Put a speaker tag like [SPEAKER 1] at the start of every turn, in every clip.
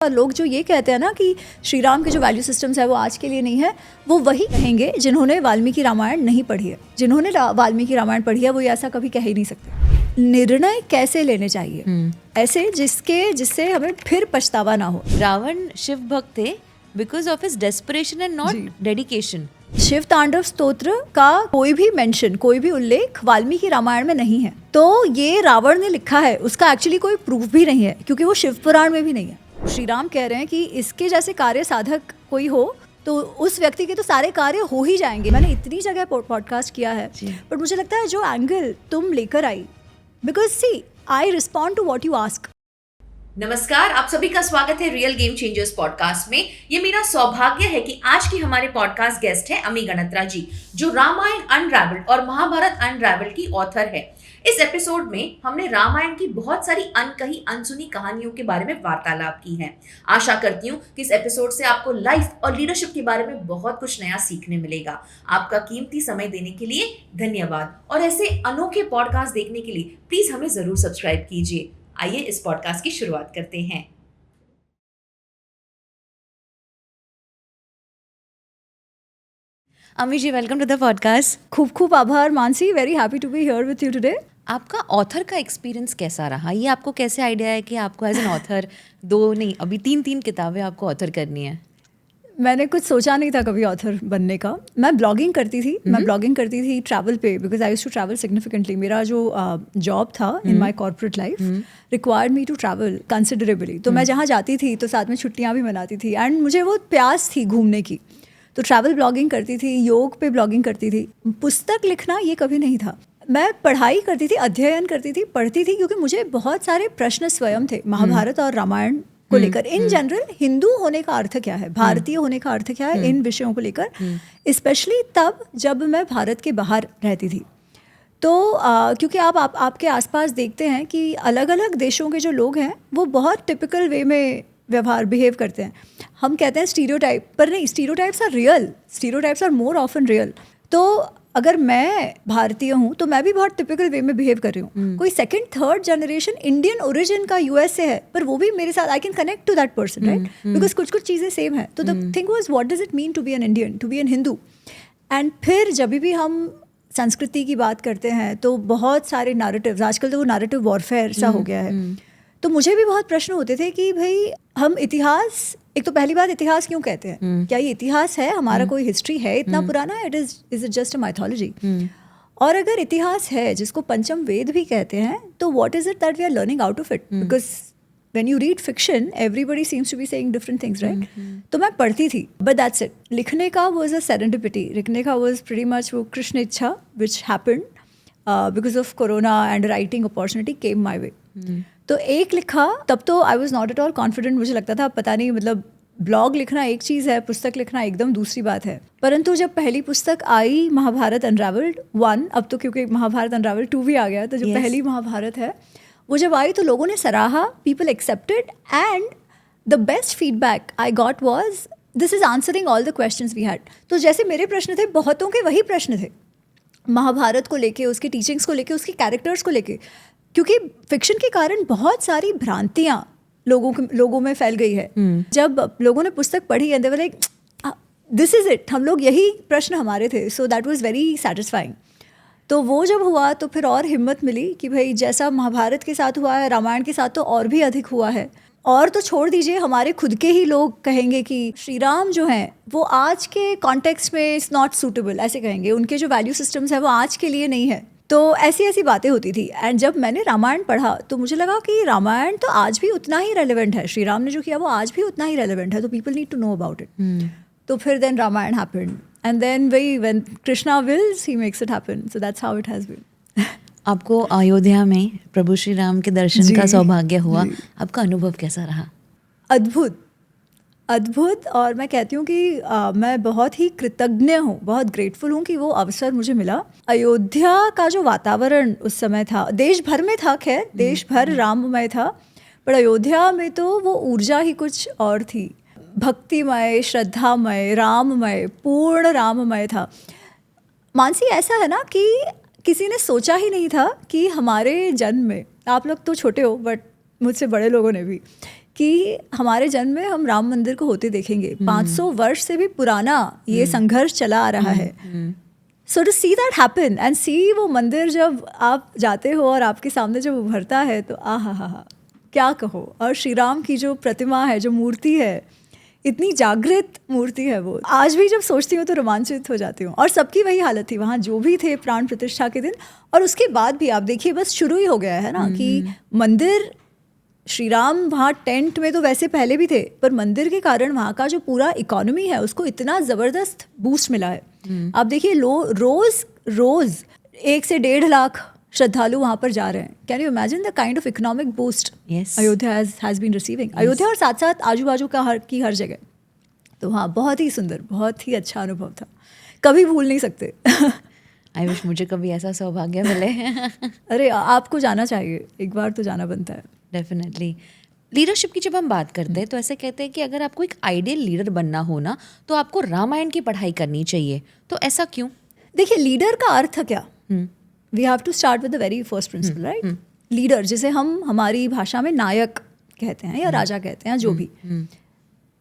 [SPEAKER 1] और लोग जो ये कहते हैं ना कि श्री राम के जो वैल्यू सिस्टम्स है वो आज के लिए नहीं है, वो वही कहेंगे जिन्होंने वाल्मीकि रामायण नहीं पढ़ी है। जिन्होंने वाल्मीकि रामायण पढ़ी है वो ये ऐसा कभी कह ही नहीं सकते। निर्णय कैसे लेने चाहिए ऐसे जिससे हमें फिर पछतावा ना हो।
[SPEAKER 2] रावण शिव भक्त थे because of his desperation and not dedication.
[SPEAKER 1] Shiv Tandav Stotra का कोई भी मेंशन, कोई भी उल्लेख वाल्मीकि रामायण में नहीं है। तो ये रावण ने लिखा है, उसका एक्चुअली कोई प्रूफ भी नहीं है क्योंकि वो शिव पुराण में भी नहीं है। श्री राम कह रहे हैं कि इसके जैसे कार्य साधक कोई हो तो उस व्यक्ति के तो सारे कार्य हो ही जाएंगे। मैंने इतनी जगह पॉडकास्ट किया है बट मुझे लगता है जो एंगल तुम लेकर आई, because see I respond to what you ask.
[SPEAKER 2] नमस्कार, आप सभी का स्वागत है रियल गेम चेंजर्स पॉडकास्ट में। ये मेरा सौभाग्य है कि आज की हमारे पॉडकास्ट गेस्ट है अमी गणत्रा जी, जो रामायण अनरैवल्ड और महाभारत अनरैवल्ड की ऑथर है। इस एपिसोड में हमने रामायण की बहुत सारी अनकही अनसुनी कहानियों के बारे में वार्तालाप की है। आशा करती हूँ कि इस एपिसोड से आपको लाइफ और लीडरशिप के बारे में बहुत कुछ नया सीखने मिलेगा। आपका कीमती समय देने के लिए धन्यवाद और ऐसे अनोखे पॉडकास्ट देखने के लिए प्लीज हमें जरूर सब्सक्राइब कीजिए। आइए इस पॉडकास्ट की शुरुआत करते हैं। Ami ji, welcome to the podcast.
[SPEAKER 1] खूब खूब आभार Mansi, very happy to be here with you today.
[SPEAKER 2] आपका ऑथर का एक्सपीरियंस कैसा रहा? ये आपको कैसे आइडिया है कि आपको एज एन ऑथर दो नहीं अभी तीन किताबें आपको ऑथर करनी है?
[SPEAKER 1] मैंने कुछ सोचा नहीं था कभी ऑथर बनने का। मैं ब्लॉगिंग करती थी ट्रैवल पे, because I used to travel significantly. मेरा जो जॉब था in my corporate life required me to travel considerably. तो मैं जहाँ जाती थी तो साथ में छुट्टियाँ भी मनाती थी एंड मुझे वो प्यास थी घूमने की। तो ट्रैवल ब्लॉगिंग करती थी, योग पे ब्लॉगिंग करती थी। पुस्तक लिखना ये कभी नहीं था। मैं पढ़ाई करती थी, अध्ययन करती थी, पढ़ती थी, क्योंकि मुझे बहुत सारे प्रश्न स्वयं थे महाभारत और रामायण को लेकर। इन जनरल हिंदू होने का अर्थ क्या है, भारतीय होने का अर्थ क्या है, इन विषयों को लेकर, स्पेशली तब जब मैं भारत के बाहर रहती थी। तो क्योंकि आप आपके आसपास देखते हैं कि अलग अलग देशों के जो लोग हैं वो बहुत टिपिकल वे में बिहेव करते हैं। हम कहते हैं स्टीरियोटाइप, पर नहीं, stereotypes are real, stereotypes are more often real. तो अगर मैं भारतीय हूँ तो मैं भी बहुत टिपिकल वे में बिहेव कर रही हूँ। कोई second third generation Indian origin का यूएस से है, पर वो भी मेरे साथ, I can connect to that person, right, because कुछ चीज़ें सेम है। तो the thing was, what does it mean to be an Indian, to be an Hindu. And फिर जब भी हम संस्कृति की बात करते हैं तो बहुत सारे नैरेटिव्स, आजकल तो वो नैरेटिव वॉरफेयर सा हो गया है। तो मुझे भी बहुत प्रश्न होते थे कि भाई हम इतिहास, एक तो पहली बात इतिहास क्यों कहते हैं, क्या ये इतिहास है, हमारा कोई हिस्ट्री है इतना पुराना, is it just a mythology? और अगर इतिहास है जिसको पंचम वेद भी कहते हैं, तो what is it that we are learning out of it? Because when you read fiction everybody seems to be saying different things, right? तो मैं पढ़ती थी, बट दैट्स इट। लिखने का वाज अ सेरेंडिपिटी, लिखने का वाज प्रीटी मच वो कृष्ण इच्छा which happened because of corona and writing opportunity came my way. तो एक लिखा, तब तो I was not at all confident. मुझे लगता था पता नहीं, मतलब ब्लॉग लिखना एक चीज़ है, पुस्तक लिखना एकदम दूसरी बात है। परंतु जब पहली पुस्तक आई महाभारत अनरैवल्ड 1, अब तो क्योंकि महाभारत अनरैवल्ड 2 भी आ गया, तो जो पहली महाभारत है वो जब आई तो लोगों ने सराहा, people accepted, and the best feedback I got was this is answering all the questions we had. तो जैसे मेरे प्रश्न थे, बहुतों के वही प्रश्न थे महाभारत को लेके, उसके टीचिंग्स को लेके, उसके कैरेक्टर्स को लेके, क्योंकि फिक्शन के कारण बहुत सारी भ्रांतियाँ लोगों में फैल गई है। जब लोगों ने पुस्तक पढ़ी and they were like this is it, हम लोग, यही प्रश्न हमारे थे। So that was very satisfying. तो वो जब हुआ तो फिर और हिम्मत मिली कि भाई जैसा महाभारत के साथ हुआ है, रामायण के साथ तो और भी अधिक हुआ है। और तो छोड़ दीजिए, हमारे खुद के ही लोग कहेंगे कि श्री राम जो हैं वो आज के कॉन्टेक्स्ट में इज़ नॉट सूटेबल, ऐसे कहेंगे। उनके जो वैल्यू सिस्टम्स है वो आज के लिए नहीं है। तो ऐसी बातें होती थी। एंड जब मैंने रामायण पढ़ा तो मुझे लगा कि रामायण तो आज भी उतना ही रेलेवेंट है, श्री राम ने जो किया वो आज भी उतना ही रेलेवेंट है, तो people need to know about it. तो फिर then Ramayan happened, and then when Krishna wills he makes it happen. So that's how it has been.
[SPEAKER 2] आपको अयोध्या में प्रभु श्री राम के दर्शन का सौभाग्य हुआ, आपका अनुभव कैसा रहा?
[SPEAKER 1] अद्भुत। और मैं कहती हूँ कि मैं बहुत ही कृतज्ञ हूँ, बहुत ग्रेटफुल हूँ कि वो अवसर मुझे मिला। अयोध्या का जो वातावरण उस समय था, देश भर में था, खैर देश भर राममय था, पर अयोध्या में तो वो ऊर्जा ही कुछ और थी। भक्तिमय, श्रद्धामय, राममय, पूर्ण राममय था। मानसी, ऐसा है ना कि किसी ने सोचा ही नहीं था कि हमारे जन्म में, आप लोग तो छोटे हो बट मुझसे बड़े लोगों ने भी, कि हमारे जन्म में हम राम मंदिर को होते देखेंगे. 500 वर्ष से भी पुराना ये संघर्ष चला आ रहा है. So to see that happen and see वो मंदिर जब आप जाते हो और आपके सामने जब उभरता है तो हा क्या कहो. और श्री राम की जो प्रतिमा है, जो मूर्ति है, इतनी जागृत मूर्ति है वो. आज भी जब सोचती हूँ तो रोमांचित हो जाती हूँ. और सबकी वही हालत थी वहाँ जो भी थे प्राण प्रतिष्ठा के दिन. और उसके बाद भी आप देखिए बस शुरू ही हो गया है ना कि मंदिर, श्री राम वहाँ टेंट में तो वैसे पहले भी थे, पर मंदिर के कारण वहाँ का जो पूरा इकोनॉमी है उसको इतना ज़बरदस्त बूस्ट मिला है. आप देखिए रोज 1 से 1.5 लाख श्रद्धालु वहाँ पर जा रहे हैं. Can you imagine the kind of economic boost Ayodhya has been receiving. Ayodhya और साथ साथ आजू बाजू का हर जगह. तो हाँ, बहुत ही सुंदर, बहुत ही अच्छा अनुभव था, कभी भूल नहीं सकते.
[SPEAKER 2] आई विश मुझे कभी ऐसा सौभाग्य मिले.
[SPEAKER 1] अरे आपको जाना चाहिए, एक बार तो जाना बनता है.
[SPEAKER 2] डेफिनेटली. लीडरशिप की जब हम बात करते हैं तो ऐसे कहते हैं कि अगर आपको एक आइडियल लीडर बनना हो ना तो आपको रामायण की पढ़ाई करनी चाहिए. तो ऐसा क्यों?
[SPEAKER 1] देखिए, लीडर का अर्थ क्या? We have to start with the very first principle, right. Leader जिसे हम हमारी भाषा में नायक कहते हैं या राजा कहते हैं, जो भी.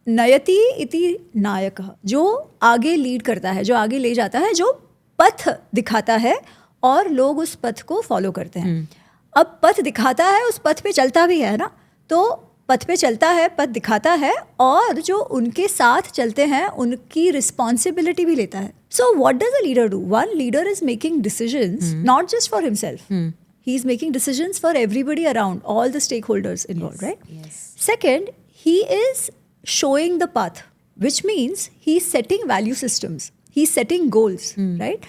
[SPEAKER 1] नयति इति नायकः, जो आगे लीड करता है, जो आगे ले जाता है, जो पथ दिखाता है और लोग उस पथ को फॉलो करते हैं. अब पथ दिखाता है, उस पथ पे चलता भी है ना. तो पथ पे चलता है, पथ दिखाता है, और जो उनके साथ चलते हैं उनकी रिस्पॉन्सिबिलिटी भी लेता है. So what does a leader do? One leader is making decisions not just for himself, he is making decisions for everybody around, all the stakeholders involve, right. Second, he is showing the path, which means he's setting value systems, he's setting goals, right.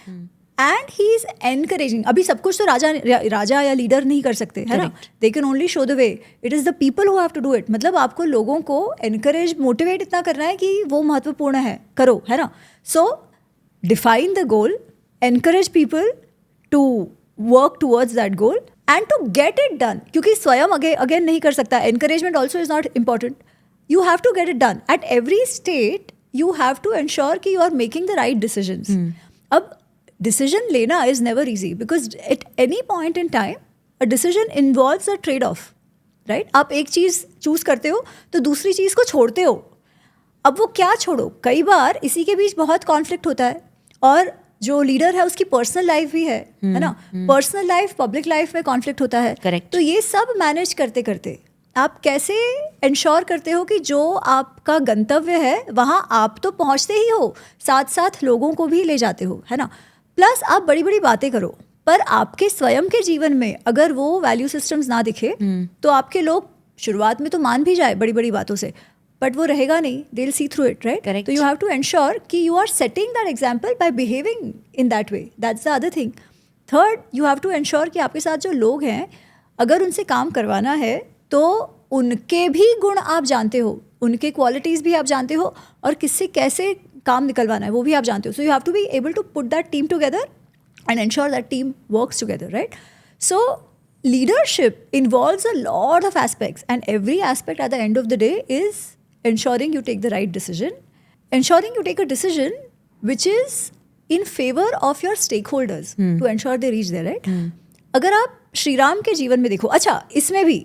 [SPEAKER 1] And he is encouraging. अभी सब कुछ तो राजा या leader नहीं कर सकते, है ना. They can only show the way. It is the people who have to do it. मतलब आपको लोगों को encourage, motivate इतना करना है कि वो महत्वपूर्ण है, करो, है ना. So define the goal, encourage people to work towards that goal and to get it done. क्योंकि स्वयं again नहीं कर सकता. Encouragement also is not important. You have to get it done. At every state, you have to ensure कि you are making the right decisions. अब decision लेना is never easy because at any point in time, a decision involves a trade-off, right? आप एक चीज़ choose करते हो तो दूसरी चीज़ को छोड़ते हो. अब वो क्या छोड़ो? कई बार इसी के बीच बहुत कॉन्फ्लिक्ट होता है. और जो लीडर है उसकी पर्सनल लाइफ भी है ना. पर्सनल लाइफ, पब्लिक लाइफ में कॉन्फ्लिक्ट होता है.
[SPEAKER 2] करेक्ट.
[SPEAKER 1] तो ये सब मैनेज करते करते आप कैसे इंश्योर करते हो कि जो आपका गंतव्य है वहाँ आप तो पहुँचते ही हो, साथ साथ लोगों को भी ले जाते हो, है ना. प्लस आप बड़ी बड़ी बातें करो, पर आपके स्वयं के जीवन में अगर वो वैल्यू सिस्टम्स ना दिखे तो आपके लोग शुरुआत में तो मान भी जाए बड़ी बड़ी बातों से, बट वो रहेगा नहीं. They will see through it, right. तो यू हैव टू इंश्योर कि you are setting that example by behaving in that way. That's the other thing. Third, you have to ensure कि आपके साथ जो लोग हैं, अगर उनसे काम करवाना है तो उनके भी गुण आप जानते हो, उनके क्वालिटीज़ भी आप जानते हो, और किससे कैसे काम निकलवाना है वो भी आप जानते हो. So you have to be able to put that team together and ensure that team works together, right. So leadership involves a lot of aspects and every aspect at the end of the day is ensuring you take the right decision, ensuring you take a decision which is in favor of your stakeholders to ensure they reach there, right. अगर आप श्री राम के जीवन में देखो, अच्छा इसमें भी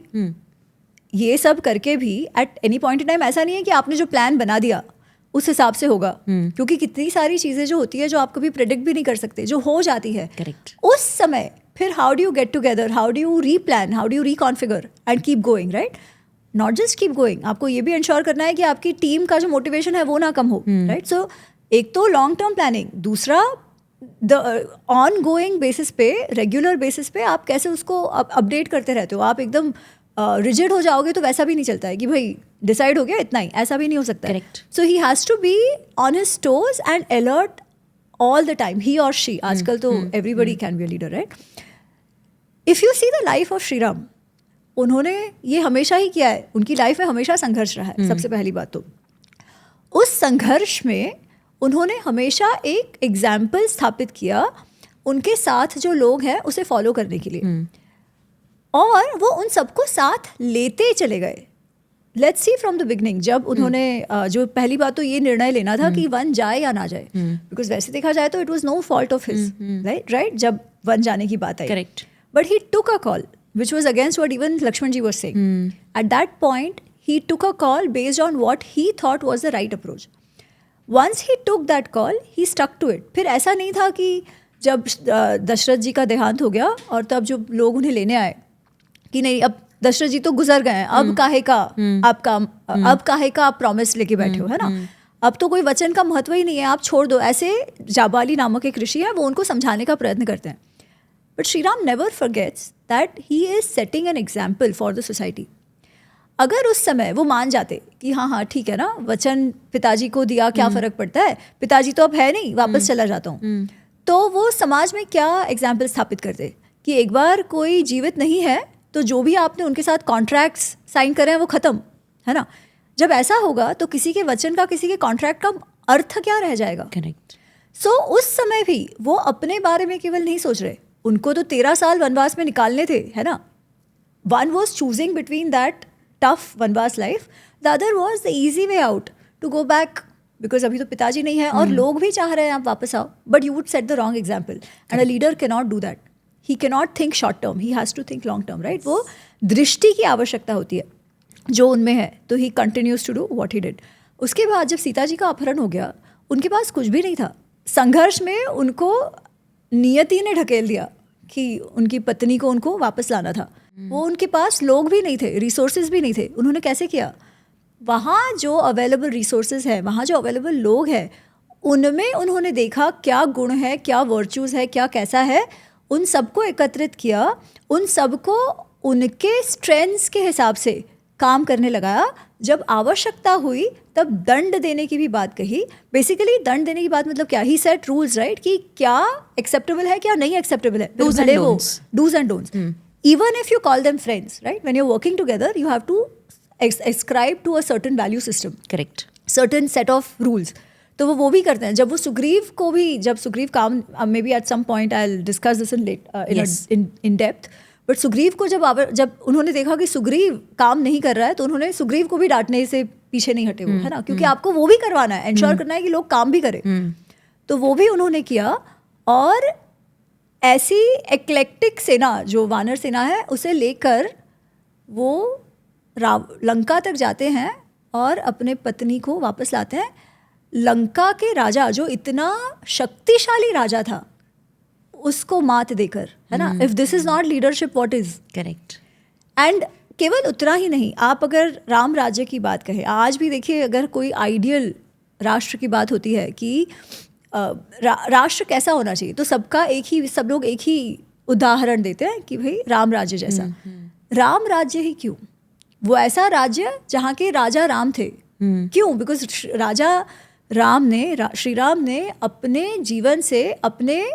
[SPEAKER 1] ये सब करके भी at any point in time ऐसा नहीं है कि आपने जो प्लान बना दिया उस हिसाब से होगा, क्योंकि कितनी सारी चीज़ें जो होती है जो आप कभी प्रेडिक्ट भी नहीं कर सकते, जो हो जाती है.
[SPEAKER 2] करेक्ट.
[SPEAKER 1] उस समय फिर how do you get together, how do you replan, how do you reconfigure and keep going, right. Not just keep going, आपको ये भी इंश्योर करना है कि आपकी टीम का जो मोटिवेशन है वो ना कम हो, राइट. सो एक तो लॉन्ग टर्म प्लानिंग, दूसरा द ऑन गोइंग बेसिस पे, रेगुलर बेसिस पे आप कैसे उसको अपडेट करते रहते हो. आप एकदम रिजिड हो जाओगे तो वैसा भी नहीं चलता है कि भाई डिसाइड हो गया इतना ही, ऐसा भी नहीं हो सकता.
[SPEAKER 2] Correct.
[SPEAKER 1] So he has to be on his toes and alert all the time, he और शी. आजकल तो everybody can be a leader, right. If you see the life of Shri Ram, उन्होंने ये हमेशा ही किया है, उनकी लाइफ में हमेशा संघर्ष रहा है. सबसे पहली बात तो उस संघर्ष में उन्होंने हमेशा एक एग्जाम्पल स्थापित किया उनके साथ जो लोग हैं उसे फॉलो करने के लिए, और वो उन सबको साथ लेते चले गए. Let's see from the beginning, जब उन्होंने जो पहली बात तो ये निर्णय लेना था कि वन जाए या ना जाए, बिकॉज वैसे देखा जाए तो it was no fault of his, right, जब वन जाने की बात आई.
[SPEAKER 2] Correct.
[SPEAKER 1] But he took a call which was against what even Lakshman ji was saying. At that point, he took a call based on what he thought was the right approach. Once he took that call, he stuck to it. फिर ऐसा नहीं था कि जब दशरथ जी का देहांत हो गया और तब जो लोग उन्हें लेने आए कि नहीं अब दशरथ जी तो गुजर गए हैं, अब काहे का आपका अब काहे का आप प्रॉमिस लेके बैठे हो, है ना, अब तो कोई वचन का महत्व ही नहीं है, आप छोड़ दो. ऐसे जाबाली नामक एक ऋषि है, वो उनको समझाने का प्रयत्न करते हैं. But Shri Ram never forgets that he is setting an example for the society. अगर उस समय वो मान जाते कि हाँ हाँ ठीक है ना, वचन पिताजी को दिया, क्या फ़र्क पड़ता है, पिताजी तो अब है नहीं, वापस चला जाता हूँ, तो वो समाज में क्या एग्जाम्पल स्थापित करते कि एक बार कोई जीवित नहीं है तो जो भी आपने उनके साथ कॉन्ट्रैक्ट्स साइन करे हैं वो ख़त्म, है ना. जब ऐसा होगा तो किसी के वचन का, किसी के कॉन्ट्रैक्ट का अर्थ क्या रह जाएगा.
[SPEAKER 3] करेक्ट.
[SPEAKER 1] सो उस समय भी वो अपने बारे में केवल नहीं सोच रहे, उनको तो 13 साल वनवास में निकालने थे, है ना. One was choosing between that tough वनवास life, the other was the easy way out to go back, because अभी तो पिताजी नहीं है और लोग भी चाह रहे हैं आप वापस आओ, but you would set the wrong example and a leader can not do that. He can not think short term, he has to think long term, right. वो दृष्टि की आवश्यकता होती है जो उनमें है, तो he continues to do what he did. उसके बाद जब सीता जी का अपहरण हो गया, उनके पास कुछ भी नहीं था. संघर्ष में उनको नियति ने ढकेल दिया कि उनकी पत्नी को उनको वापस लाना था. वो उनके पास लोग भी नहीं थे, रिसोर्सेज भी नहीं थे. उन्होंने कैसे किया, वहाँ जो अवेलेबल रिसोर्सेज है, वहाँ जो अवेलेबल लोग हैं, उनमें उन्होंने देखा क्या गुण है, क्या वर्च्यूज़ है, क्या कैसा है, उन सबको एकत्रित किया, उन सबको उनके स्ट्रेंथ्स के हिसाब से काम करने लगाया. जब आवश्यकता हुई तब दंड देने की भी बात कही. बेसिकली दंड देने की बात मतलब क्या, ही सेट रूल्स, राइट, कि क्या एक्सेप्टेबल है, क्या नहीं एक्सेप्टेबल है. Dos and don'ts. Even if you call them friends, right? When you're working together, you have to ascribe to a certain value system.
[SPEAKER 3] Correct.
[SPEAKER 1] Certain set of rules. तो वो भी करते हैं. जब वो सुग्रीव को भी, जब सुग्रीव काम, maybe at some point I'll discuss this in depth. But Sugriva को जब उन्होंने देखा कि सुग्रीव काम नहीं कर रहा है, तो उन्होंने सुग्रीव को भी डांटने से पीछे नहीं हटे वो, है ना, क्योंकि आपको वो भी करवाना है, इंश्योर करना है कि लोग काम भी करें. तो वो भी उन्होंने किया. और ऐसी एक्लेक्टिक सेना जो वानर सेना है, उसे लेकर वो लंका तक जाते हैं और अपने पत्नी को वापस लाते हैं. लंका के राजा, जो इतना शक्तिशाली राजा था, उसको मात देकर, है ना. If this is not leadership, what is.
[SPEAKER 3] Correct.
[SPEAKER 1] And केवल उतना ही नहीं, आप अगर राम राज्य की बात कहें, आज भी देखिए, अगर कोई आइडियल राष्ट्र की बात होती है कि राष्ट्र कैसा होना चाहिए, तो सब लोग एक ही उदाहरण देते हैं कि भाई राम राज्य जैसा. राम राज्य ही क्यों, वो ऐसा राज्य जहाँ के राजा राम थे. क्यों? बिकॉज श्री राम ने अपने जीवन से, अपने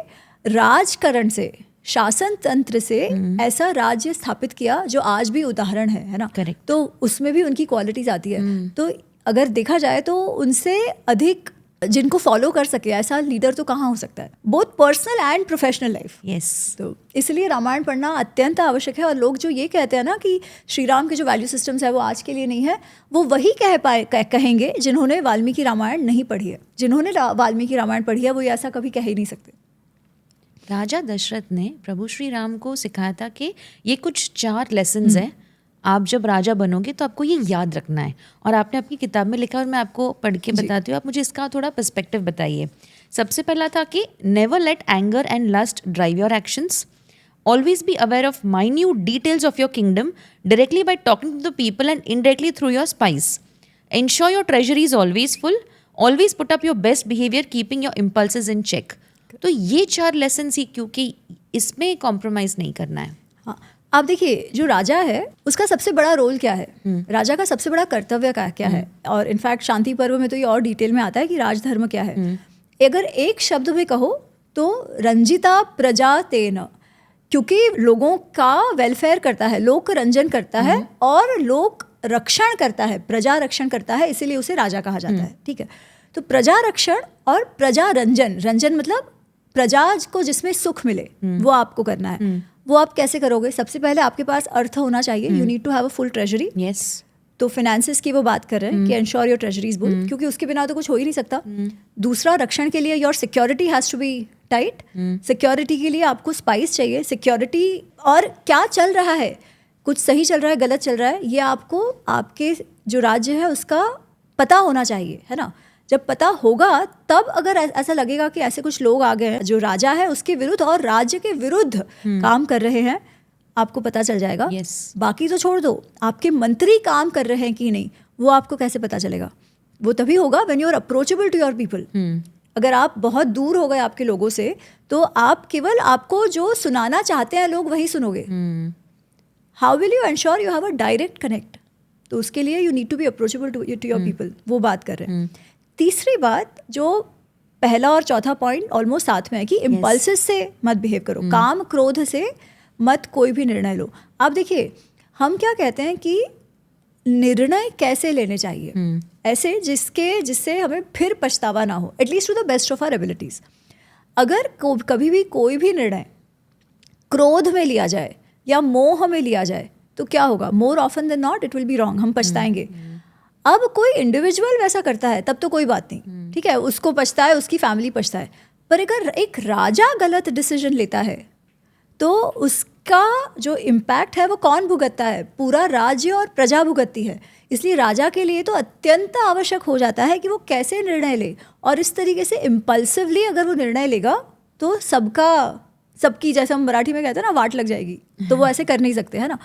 [SPEAKER 1] राजकरण से, शासन तंत्र से ऐसा राज्य स्थापित किया जो आज भी उदाहरण है ना.
[SPEAKER 3] Correct.
[SPEAKER 1] तो उसमें भी उनकी क्वालिटीज आती है. तो अगर देखा जाए तो उनसे अधिक जिनको फॉलो कर सके ऐसा लीडर तो कहाँ हो सकता है, both personal and professional life.
[SPEAKER 3] Yes.
[SPEAKER 1] तो इसलिए रामायण पढ़ना अत्यंत आवश्यक है. और लोग जो ये कहते हैं ना कि श्री राम के जो वैल्यू सिस्टम्स है वो आज के लिए नहीं है, वो वही कहेंगे जिन्होंने वाल्मीकि रामायण नहीं पढ़ी है. जिन्होंने वाल्मीकि रामायण पढ़ी है वो ये ऐसा कभी कह ही नहीं सकते.
[SPEAKER 3] राजा दशरथ ने प्रभु श्री राम को सिखाया था कि ये कुछ 4 लेसन्स हैं, आप जब राजा बनोगे तो आपको ये याद रखना है. और आपने अपनी किताब में लिखा और मैं आपको पढ़ के बताती हूँ, आप मुझे इसका थोड़ा पर्सपेक्टिव बताइए. सबसे पहला था कि never let anger and lust drive your actions. Always be aware of minute details of your kingdom directly by talking to the people and indirectly through your spies. Ensure your treasury is always full. Always put up your best behaviour keeping your impulses in check. तो ये 4 lesson ही, क्योंकि इसमें compromise नहीं करना है.
[SPEAKER 1] हाँ, आप देखिए, जो राजा है उसका सबसे बड़ा रोल क्या है, राजा का सबसे बड़ा कर्तव्य क्या है. और इनफैक्ट शांति पर्व में तो ये और डिटेल में आता है कि राजधर्म क्या है. अगर एक शब्द में कहो तो रंजिता प्रजा तेन, क्योंकि लोगों का वेलफेयर करता है, लोक रंजन करता है और लोक रक्षण करता है, प्रजा रक्षण करता है, इसीलिए उसे राजा कहा जाता है. ठीक है. तो प्रजा रक्षण और प्रजा रंजन, रंजन मतलब प्रजा को जिसमें सुख मिले वो आपको करना है. वो आप कैसे करोगे? सबसे पहले आपके पास अर्थ होना चाहिए. You need to have a full treasury.
[SPEAKER 3] Yes.
[SPEAKER 1] तो फाइनेंसेस की वो बात कर रहे हैं कि ensure your treasury is full, क्योंकि उसके बिना तो कुछ हो ही नहीं सकता. दूसरा, रक्षण के लिए your security has to be tight. Security के लिए आपको स्पाइस चाहिए. सिक्योरिटी और क्या चल रहा है, कुछ सही चल रहा है, गलत चल रहा है, ये आपको आपके जो राज्य है उसका पता होना चाहिए, है ना। जब पता होगा तब अगर ऐसा लगेगा कि ऐसे कुछ लोग आ गए हैं जो राजा है उसके विरुद्ध और राज्य के विरुद्ध काम कर रहे हैं, आपको पता चल जाएगा।
[SPEAKER 3] Yes.
[SPEAKER 1] बाकी तो छोड़ दो, आपके मंत्री काम कर रहे हैं कि नहीं वो आपको कैसे पता चलेगा? वो तभी होगा when you are approachable to your people. अगर आप बहुत दूर हो गए आपके लोगों से तो आप केवल आपको जो सुनाना चाहते हैं लोग वही सुनोगे। How will you ensure you have a direct connect? तो उसके लिए you need to be approachable to your people, वो बात कर रहे हैं। तीसरी बात, जो पहला और चौथा पॉइंट ऑलमोस्ट साथ में है कि इम्पल्सिस से मत बिहेव करो, काम क्रोध से मत कोई भी निर्णय लो। आप देखिए हम क्या कहते हैं कि निर्णय कैसे लेने चाहिए, ऐसे जिससे हमें फिर पछतावा ना हो, at least to the best of our abilities. अगर कभी भी कोई भी निर्णय क्रोध में लिया जाए या मोह में लिया जाए तो क्या होगा? More often than not it will be wrong, हम पछताएंगे। अब कोई इंडिविजुअल वैसा करता है तब तो कोई बात नहीं, ठीक है, उसको पछताए, उसकी फैमिली पछताए। पर अगर एक राजा गलत डिसीजन लेता है तो उसका जो इम्पैक्ट है वो कौन भुगतता है? पूरा राज्य और प्रजा भुगतती है। इसलिए राजा के लिए तो अत्यंत आवश्यक हो जाता है कि वो कैसे निर्णय ले, और इस तरीके से इम्पल्सिवली अगर वो निर्णय लेगा तो सबकी, जैसे हम मराठी में कहते हैं ना, वाट लग जाएगी। तो वो ऐसे कर नहीं सकते, है ना।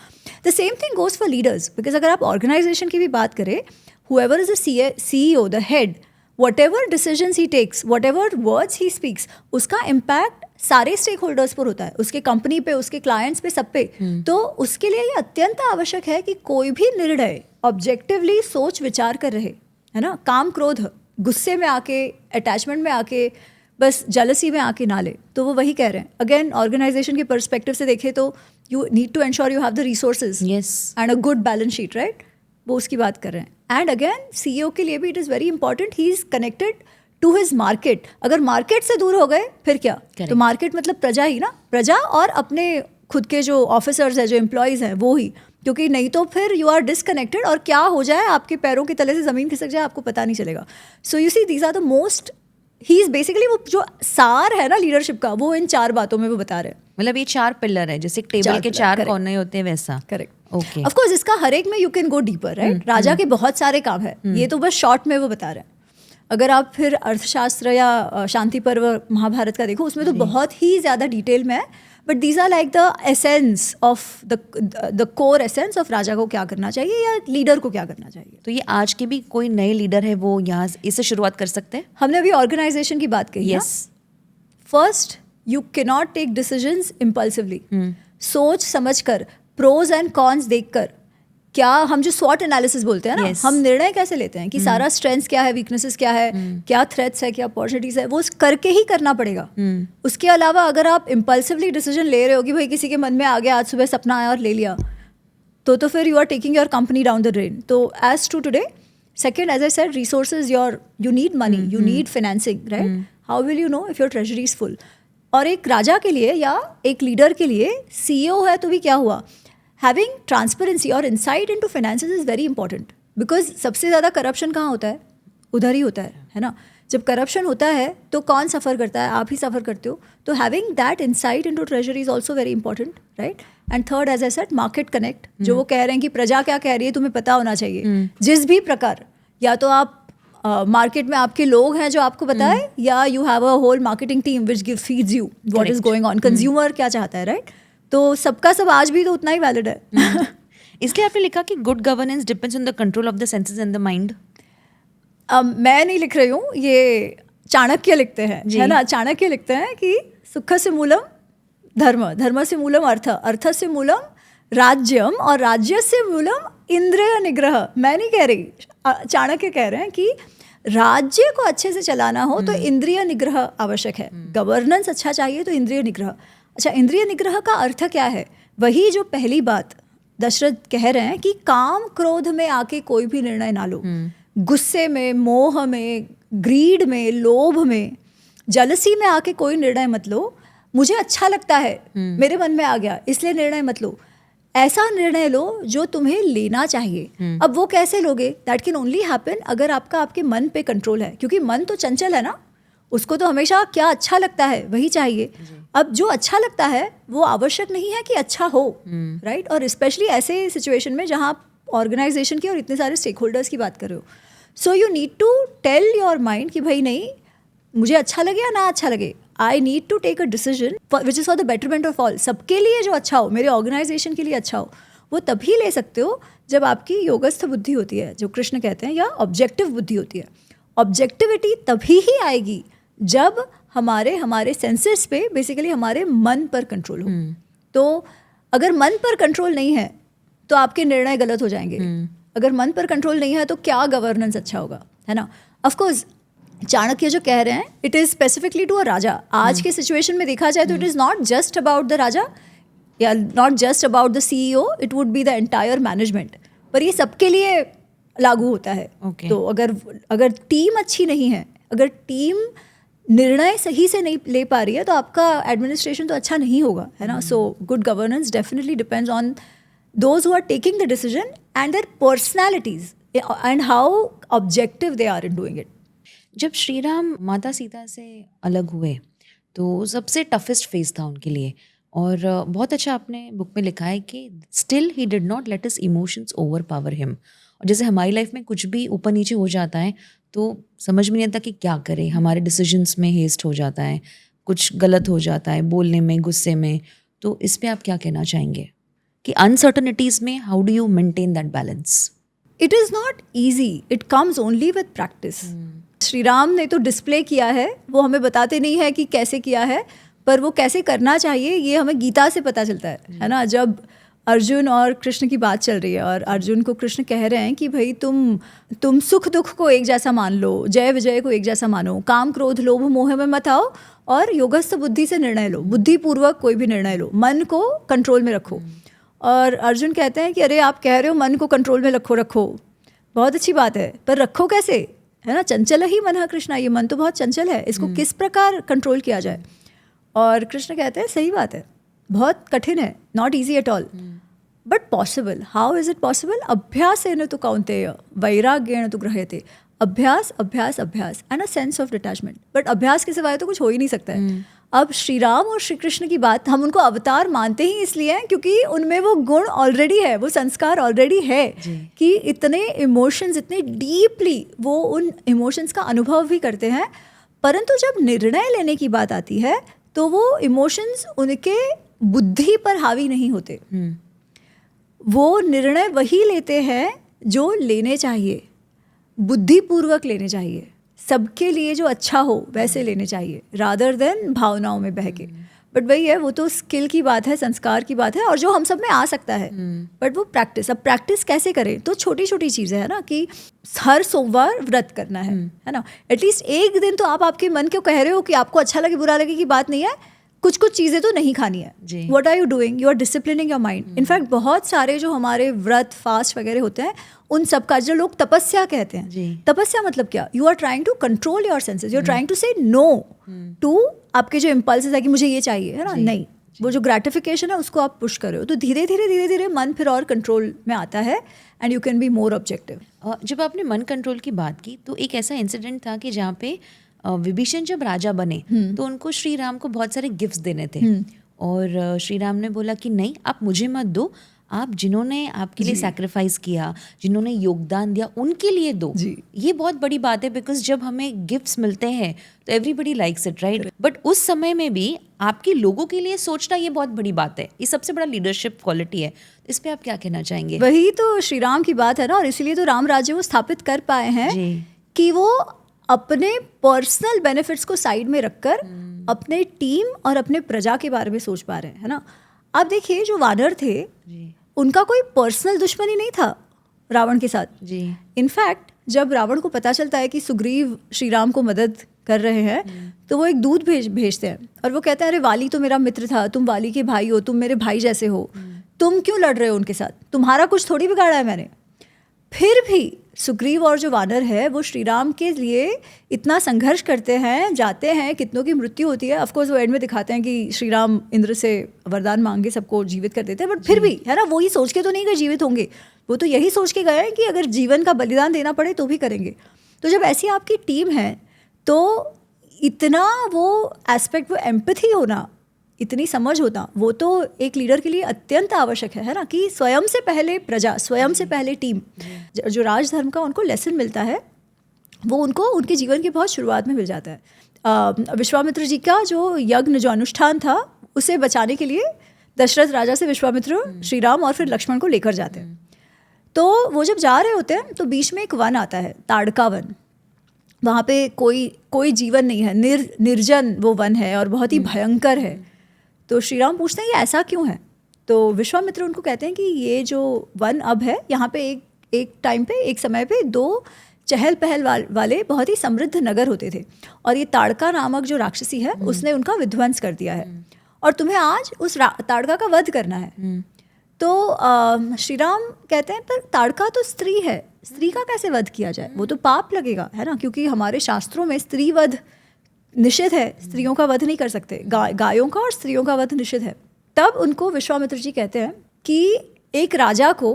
[SPEAKER 1] The same thing goes for leaders, because अगर आप ऑर्गेनाइजेशन की भी बात करें, whoever is the CEO, the head, whatever decisions he takes, whatever words he speaks, उसका इम्पैक्ट सारे स्टेक होल्डर्स पर होता है, उसके कंपनी पे, उसके क्लाइंट्स पे, सब पे। तो उसके लिए ये अत्यंत आवश्यक है कि कोई भी निर्णय ऑब्जेक्टिवली सोच विचार कर रहे, है ना। काम क्रोध, गुस्से में आके, अटैचमेंट में आके, बस जेलसी में आके ना ले। तो वो वही कह रहे हैं। अगेन ऑर्गेनाइजेशन के पर्सपेक्टिव से देखें तो you need to ensure you have the resources and a good balance sheet, right. वो उसकी बात कर रहे हैं। एंड अगेन CEO के लिए भी it is very important, he is connected to his market. अगर मार्केट से दूर हो गए फिर क्या? तो मार्केट मतलब प्रजा ही ना, प्रजा और अपने खुद के जो ऑफिसर्स हैं, जो एम्प्लॉयज़ हैं, वो ही। क्योंकि नहीं तो फिर यू आर डिसकनेक्टेड और क्या हो जाए, आपके पैरों के तले से ज़मीन खिसक जाए, आपको पता नहीं चलेगा। So you see these are the most, he is basically, वो जो सार है ना लीडरशिप का, वो इन 4 बातों में वो बता रहे हैं।
[SPEAKER 3] मतलब ये 4 पिलर है, जैसे टेबल के 4 कोने होते हैं वैसा।
[SPEAKER 1] करेक्ट।
[SPEAKER 3] ओके,
[SPEAKER 1] ऑफ कोर्स इसका हर एक में you can go deeper, right. राजा के बहुत सारे काम है, ये तो बस शॉर्ट में वो बता रहे हैं। अगर आप फिर अर्थशास्त्र या शांति पर्व महाभारत का देखो, उसमें तो बहुत ही ज़्यादा डिटेल में है। But these are like the essence of the core essence of राजा को क्या करना चाहिए या लीडर को क्या करना चाहिए।
[SPEAKER 3] तो ये आज के भी कोई नए लीडर है वो यहाँ इससे शुरुआत कर सकते हैं।
[SPEAKER 1] हमने अभी ऑर्गेनाइजेशन की बात कही।
[SPEAKER 3] Yes,
[SPEAKER 1] first you can not take decisions impulsively. सोच समझ कर, प्रोज एंड कॉन्स देखकर, क्या हम जो स्वॉट एनालिसिस बोलते हैं ना, हम निर्णय कैसे लेते हैं कि सारा स्ट्रेंथ्स क्या है, वीकनेसेस क्या है, क्या थ्रेट्स है, क्या अपॉर्चुनिटीज है, वो करके ही करना पड़ेगा। उसके अलावा अगर आप इम्पल्सिवली डिसीजन ले रहे हो कि भाई किसी के मन में आ गया, आज सुबह सपना आया और ले लिया, तो फिर you are taking your company down the drain. तो as to today, second, as I said, resources, you need money, you need financing, right. How will you know if your treasury is full? और एक राजा के लिए या एक leader के लिए, CEO है तो भी क्या हुआ, हैविंग ट्रांसपेरेंसी और insight into finances is very important. Because सबसे ज़्यादा करप्शन कहाँ होता है? उधर ही होता है ना। जब करप्शन होता है तो कौन सफ़र करता है? आप ही सफ़र करते हो। तो having that insight into treasury is also very important, right. And third, as I said, market connect. जो वो कह रहे हैं कि प्रजा क्या कह रही है तुम्हें पता होना चाहिए। जिस भी प्रकार, या तो आप मार्केट में आपके लोग हैं जो आपको बताए, या you have a whole marketing team which feeds you what is going on, consumer क्या चाहता है, राइट। तो सबका सब आज भी तो उतना ही वैलिड है।
[SPEAKER 3] इसलिए आपने लिखा कि good governance depends on the control of the senses and the mind.
[SPEAKER 1] मैं नहीं लिख रही हूँ, ये चाणक्य लिखते हैं, है ना। चाणक्य लिखते हैं कि सुख से मूलम धर्म, धर्म से मूलम अर्थ, अर्थ से मूलम राज्यम, और राज्य से मूलम इंद्रिय निग्रह। मैं नहीं कह रही, चाणक्य कह रहे हैं कि राज्य को अच्छे से चलाना हो तो इंद्रिय निग्रह आवश्यक है। गवर्नेंस अच्छा चाहिए तो इंद्रिय निग्रह। अच्छा, इंद्रिय निग्रह का अर्थ क्या है? वही जो पहली बात दशरथ कह रहे हैं कि काम क्रोध में आके कोई भी निर्णय ना लो। गुस्से में, मोह में, ग्रीड में, लोभ में, जलसी में आके कोई निर्णय मत लो। मुझे अच्छा लगता है, मेरे मन में आ गया, इसलिए निर्णय मत लो। ऐसा निर्णय लो जो तुम्हें लेना चाहिए। अब वो कैसे लोगे? दैट कैन ओनली हैपन अगर आपके मन पे कंट्रोल है, क्योंकि मन तो चंचल है ना, उसको तो हमेशा क्या अच्छा लगता है वही चाहिए। अब जो अच्छा लगता है वो आवश्यक नहीं है कि अच्छा हो, राइट। और स्पेशली ऐसे सिचुएशन में जहाँ ऑर्गेनाइजेशन की और इतने सारे स्टेक होल्डर्स की बात कर रहे हो. So you need to tell your mind कि भाई नहीं, मुझे अच्छा लगे या ना अच्छा लगे, I need to take a decision which is for the betterment of all. सबके लिए जो अच्छा हो, मेरे ऑर्गेनाइजेशन के लिए अच्छा हो, वो तभी ले सकते हो जब आपकी योगस्थ बुद्धि होती है, जो कृष्ण कहते हैं, या ऑब्जेक्टिव बुद्धि होती है. ऑब्जेक्टिविटी तभी ही आएगी जब हमारे सेंसेस पे, बेसिकली हमारे मन पर कंट्रोल हो. तो अगर मन पर कंट्रोल नहीं है तो आपके निर्णय गलत हो जाएंगे. अगर मन पर कंट्रोल नहीं है तो क्या गवर्नेंस अच्छा होगा, है ना. ऑफकोर्स चाणक्य जो कह रहे हैं, it is specifically to a raja. आज के सिचुएशन में देखा जाए तो it is not just about the raja या not just about the CEO, it would be the entire management. पर ये सबके लिए लागू होता है. तो अगर टीम अच्छी नहीं है, अगर टीम निर्णय सही से नहीं ले पा रही है, तो आपका एडमिनिस्ट्रेशन तो अच्छा नहीं होगा, है ना. So good governance definitely depends on those who are taking the decision and their personalities and how objective they are in doing it.
[SPEAKER 3] जब श्री राम माता सीता से अलग हुए तो सबसे टफेस्ट फेज था उनके लिए, और बहुत अच्छा आपने बुक में लिखा है कि still he did not let his emotions over power him. और जैसे हमारी लाइफ में कुछ भी ऊपर नीचे हो जाता है तो समझ में नहीं आता कि क्या करें, हमारे डिसीजंस में हेस्ट हो जाता है, कुछ गलत हो जाता है बोलने में, गुस्से में. तो इस पे आप क्या कहना चाहेंगे कि अनसर्टनिटीज में how do you maintain that balance?
[SPEAKER 1] It is not easy, it comes only with practice. Shri Ram ने तो डिस्प्ले किया है, वो हमें बताते नहीं है कि कैसे किया है, पर वो कैसे करना चाहिए ये हमें गीता से पता चलता है ना. जब अर्जुन और कृष्ण की बात चल रही है और अर्जुन को कृष्ण कह रहे हैं कि भाई तुम सुख दुख को एक जैसा मान लो, जय विजय को एक जैसा मानो, काम क्रोध लोभ मोह में मत आओ और योगस्थ बुद्धि से निर्णय लो, बुद्धिपूर्वक कोई भी निर्णय लो, मन को कंट्रोल में रखो. और अर्जुन कहते हैं कि अरे आप कह रहे हो मन को कंट्रोल में रखो, बहुत अच्छी बात है, पर रखो कैसे, है ना. चंचल ही मन है कृष्णा, ये मन तो बहुत चंचल है, इसको किस प्रकार कंट्रोल किया जाए. और कृष्ण कहते हैं सही बात है, बहुत कठिन है, not easy at all, but possible. How is it possible? अभ्यासेन तु कौन्तेय वैराग्येण तु गृह्यते. अभ्यास अभ्यास अभ्यास and a sense of detachment. But अभ्यास के सिवाय तो कुछ हो ही नहीं सकता है. अब श्री राम और श्री कृष्ण की बात, हम उनको अवतार मानते ही इसलिए हैं क्योंकि उनमें वो गुण ऑलरेडी है, वो संस्कार ऑलरेडी है कि इतने इमोशंस, इतने डीपली वो उन इमोशंस का अनुभव भी करते हैं. परंतु जब निर्णय लेने की बात आती है तो वो इमोशंस उनके बुद्धि पर हावी नहीं होते. वो निर्णय वही लेते हैं जो लेने चाहिए, बुद्धिपूर्वक लेने चाहिए, सबके लिए जो अच्छा हो वैसे लेने चाहिए, रादर देन भावनाओं में बह के. बट वही है, वो तो स्किल की बात है, संस्कार की बात है, और जो हम सब में आ सकता है. बट वो प्रैक्टिस, अब प्रैक्टिस कैसे करें, तो छोटी छोटी चीज़ें है ना, कि हर सोमवार व्रत करना है ना. एटलीस्ट एक दिन तो आप आपके मन को कह रहे हो कि आपको अच्छा लगे बुरा लगे की बात नहीं है, कुछ चीज़ें तो नहीं खानी है. What are you doing? You are disciplining your mind. In fact बहुत सारे जो हमारे व्रत फास्ट वगैरह होते हैं, उन सब का जो लोग तपस्या कहते हैं, तपस्या मतलब क्या? You are trying to control your senses, you are trying to say no to आपके जो इम्पल्सेस है कि मुझे ये चाहिए, है ना. नहीं, वो जो ग्रेटिफिकेशन है उसको आप पुश कर रहे हो, तो धीरे धीरे मन फिर और कंट्रोल में आता है and you can be more objective.
[SPEAKER 3] जब आपने मन कंट्रोल की बात की तो एक ऐसा इंसिडेंट था कि जहाँ पे विभीषण जब राजा बने तो उनको श्री राम को बहुत सारे गिफ्ट्स देने थे, और श्री राम ने बोला कि नहीं, आप मुझे मत दो, आप जिन्होंने आपके लिए सैक्रिफाइस किया, जिन्होंने योगदान दिया, उनके लिए दो. ये बहुत बड़ी बात है, बिकॉज जब हमें गिफ्ट्स मिलते हैं तो everybody likes it, right. But उस समय में भी आपके लोगों के लिए सोचना ये बहुत बड़ी बात है, ये सबसे बड़ा लीडरशिप क्वालिटी है. इस पे आप क्या कहना चाहेंगे?
[SPEAKER 1] वही तो श्री राम की बात है ना, और इसीलिए तो राम राज्य वो स्थापित कर पाए हैं कि वो अपने पर्सनल बेनिफिट्स को साइड में रखकर अपने टीम और अपने प्रजा के बारे में सोच पा रहे हैं, है ना. आप देखिए, जो वानर थे उनका कोई पर्सनल दुश्मनी नहीं था रावण के साथ. इनफैक्ट जब रावण को पता चलता है कि सुग्रीव श्री राम को मदद कर रहे हैं तो वो एक दूत भेजते हैं और वो कहते हैं अरे वाली तो मेरा मित्र था, तुम वाली के भाई हो, तुम मेरे भाई जैसे हो, तुम क्यों लड़ रहे हो उनके साथ, तुम्हारा कुछ थोड़ी बिगाड़ा है मैंने. फिर भी सुग्रीव और जो वानर है वो श्री राम के लिए इतना संघर्ष करते हैं, जाते हैं, कितनों की मृत्यु होती है. ऑफकोर्स वो एंड में दिखाते हैं कि श्री राम इंद्र से वरदान मांगे सबको जीवित कर देते हैं, बट फिर भी है ना, वो ही सोच के तो नहीं गए जीवित होंगे, वो तो यही सोच के गए हैं कि अगर जीवन का बलिदान देना पड़े तो भी करेंगे. तो जब ऐसी आपकी टीम है तो इतना वो एस्पेक्ट, वो एम्पैथी होना इतनी समझ होता, वो तो एक लीडर के लिए अत्यंत आवश्यक है ना, कि स्वयं से पहले प्रजा, स्वयं से पहले टीम। जो राजधर्म का उनको लेसन मिलता है वो उनको उनके जीवन की बहुत शुरुआत में मिल जाता है। विश्वामित्र जी का जो यज्ञ, जो अनुष्ठान था, उसे बचाने के लिए दशरथ राजा से विश्वामित्र श्री राम और फिर लक्ष्मण को लेकर जाते हैं। तो वो जब जा रहे होते हैं तो बीच में एक वन आता है, ताड़का वन। वहाँ पे कोई जीवन नहीं है, निर्जन वो वन है और बहुत ही भयंकर है। तो श्री राम पूछते हैं ये ऐसा क्यों है? तो विश्वामित्र उनको कहते हैं कि ये जो वन अब है, यहाँ पे एक टाइम पे, एक समय पे 2 चहल पहल वाले बहुत ही समृद्ध नगर होते थे, और ये ताड़का नामक जो राक्षसी है उसने उनका विध्वंस कर दिया है, और तुम्हें आज उस ताड़का का वध करना है। तो श्री राम कहते हैं पर ताड़का तो स्त्री है, स्त्री का कैसे वध किया जाए? वो तो पाप लगेगा, है ना, क्योंकि हमारे शास्त्रों में स्त्री वध निषिद्ध है, स्त्रियों का वध नहीं कर सकते, गायों का और स्त्रियों का वध निषिद्ध है। तब उनको विश्वामित्र जी कहते हैं कि एक राजा को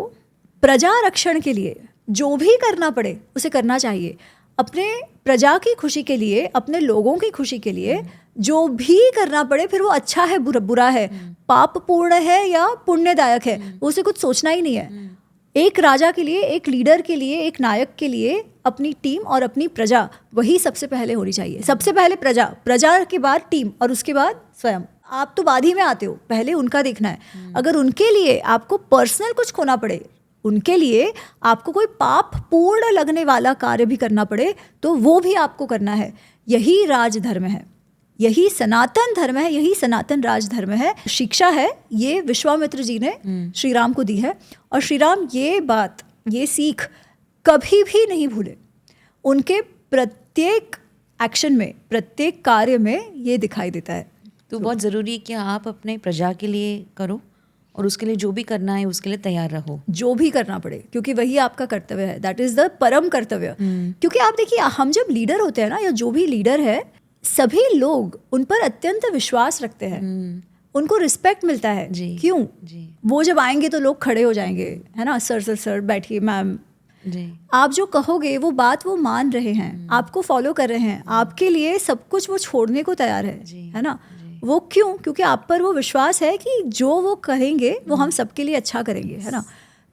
[SPEAKER 1] प्रजा रक्षण के लिए जो भी करना पड़े उसे करना चाहिए, अपने प्रजा की खुशी के लिए, अपने लोगों की खुशी के लिए जो भी करना पड़े, फिर वो अच्छा है बुरा है, पाप पूर्ण है या पुण्यदायक है, उसे कुछ सोचना ही नहीं है। एक राजा के लिए, एक लीडर के लिए, एक नायक के लिए अपनी टीम और अपनी प्रजा, वही सबसे पहले होनी चाहिए। सबसे पहले प्रजा के बाद टीम और उसके बाद स्वयं। आप तो बाद ही में आते हो, पहले उनका देखना है। अगर उनके लिए आपको पर्सनल कुछ खोना पड़े, उनके लिए आपको कोई पाप पूर्ण लगने वाला कार्य भी करना पड़े, तो वो भी आपको करना है। यही राजधर्म है, यही सनातन धर्म है, यही सनातन राजधर्म है। शिक्षा है ये विश्वामित्र जी ने श्री राम को दी है, और श्री राम ये बात, ये सीख कभी भी नहीं भूले। उनके प्रत्येक एक्शन में, प्रत्येक कार्य में ये दिखाई देता है।
[SPEAKER 3] तो बहुत ज़रूरी है कि आप अपने प्रजा के लिए करो और उसके लिए जो भी करना है उसके लिए तैयार रहो,
[SPEAKER 1] जो भी करना पड़े, क्योंकि वही आपका कर्तव्य है। दैट इज़ द परम कर्तव्य। क्योंकि आप देखिए, हम जब लीडर होते हैं ना, या जो भी लीडर है, सभी लोग उन पर अत्यंत विश्वास रखते हैं, उनको रिस्पेक्ट मिलता है। क्यों? वो जब आएंगे तो लोग खड़े हो जाएंगे, है ना, सर बैठिए मैम, आप जो कहोगे वो बात वो मान रहे हैं, आपको फॉलो कर रहे हैं, आपके लिए सब कुछ वो छोड़ने को तैयार है ना। वो क्यों? क्योंकि आप पर वो विश्वास है कि जो वो करेंगे वो हम सबके लिए अच्छा करेंगे, है ना।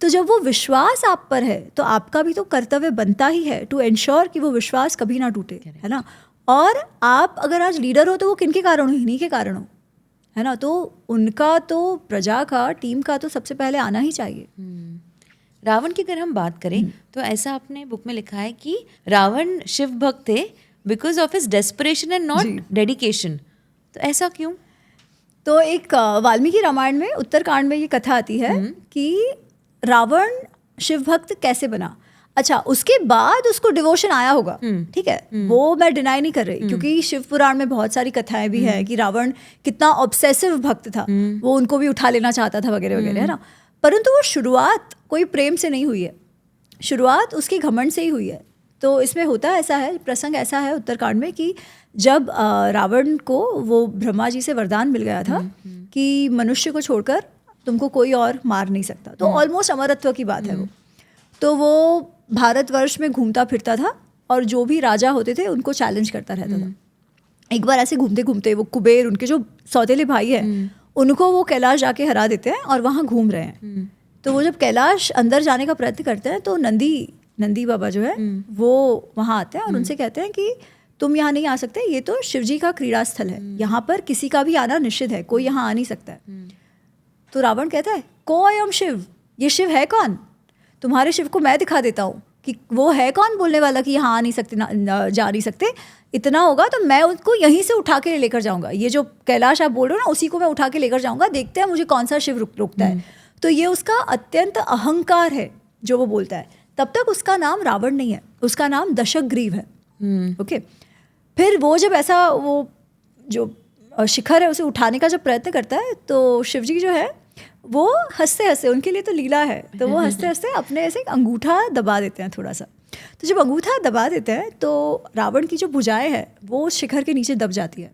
[SPEAKER 1] तो जब वो विश्वास आप पर है तो आपका भी तो कर्तव्य बनता ही है टू एंश्योर कि वो विश्वास कभी ना टूटे, है ना। और आप अगर आज लीडर हो तो वो किन के कारण हो? इन्हीं के कारण हो, है ना। तो उनका तो, प्रजा का, टीम का तो सबसे पहले आना ही चाहिए।
[SPEAKER 3] रावण की अगर हम बात करें तो ऐसा आपने बुक में लिखा है कि रावण शिव भक्त थे because of his desperation and not dedication. तो ऐसा क्यों?
[SPEAKER 1] तो एक वाल्मीकि रामायण में, उत्तरकांड में ये कथा आती है कि रावण शिव भक्त कैसे बना। अच्छा, उसके बाद उसको डिवोशन आया होगा, ठीक है, वो मैं डिनाई नहीं कर रही, क्योंकि शिव पुराण में बहुत सारी कथाएं भी हैं कि रावण कितना ऑब्सेसिव भक्त था, वो उनको भी उठा लेना चाहता था वगैरह वगैरह, है ना। परंतु वो शुरुआत कोई प्रेम से नहीं हुई है, शुरुआत उसकी घमंड से ही हुई है। तो इसमें होता ऐसा है, प्रसंग ऐसा है उत्तरकांड में कि जब रावण को वो ब्रह्मा जी से वरदान मिल गया था कि मनुष्य को छोड़कर तुमको कोई और मार नहीं सकता, तो ऑलमोस्ट अमरत्व की बात है वो। तो वो भारतवर्ष में घूमता फिरता था और जो भी राजा होते थे उनको चैलेंज करता रहता था। एक बार ऐसे घूमते घूमते वो कुबेर, उनके जो सौतेले भाई हैं, उनको वो कैलाश जाके हरा देते हैं और वहाँ घूम रहे हैं। तो वो जब कैलाश अंदर जाने का प्रयत्न करते हैं तो नंदी बाबा जो है वो वहाँ आते हैं और उनसे कहते हैं कि तुम यहाँ नहीं आ सकते, ये तो शिवजी का क्रीड़ा स्थल है, यहाँ पर किसी का भी आना निषिद्ध है, कोई यहाँ आ नहीं सकता है। तो रावण कहता है, को अयम शिव, ये शिव है कौन? तुम्हारे शिव को मैं दिखा देता हूँ कि वो है कौन बोलने वाला कि यहाँ आ नहीं सकते, जा नहीं सकते। इतना होगा तो मैं उनको यहीं से उठा के लेकर जाऊँगा, ये जो कैलाश आप बोल रहे हो ना, उसी को मैं उठा के लेकर जाऊँगा, देखते हैं मुझे कौन सा शिव रुकता है। तो ये उसका अत्यंत अहंकार है जो वो बोलता है। तब तक उसका नाम रावण नहीं है, उसका नाम दशग्रीव है। ओके, फिर वो जब ऐसा, वो जो शिखर है उसे उठाने का जब प्रयत्न करता है तो शिवजी जो है वो हंसते हंसते, उनके लिए तो लीला है, तो वो हंसते हंसते अपने ऐसे अंगूठा दबा देते हैं थोड़ा सा। तो जब अंगूठा दबा देते हैं तो रावण की जो भुजाएं हैं वो शिखर के नीचे दब जाती है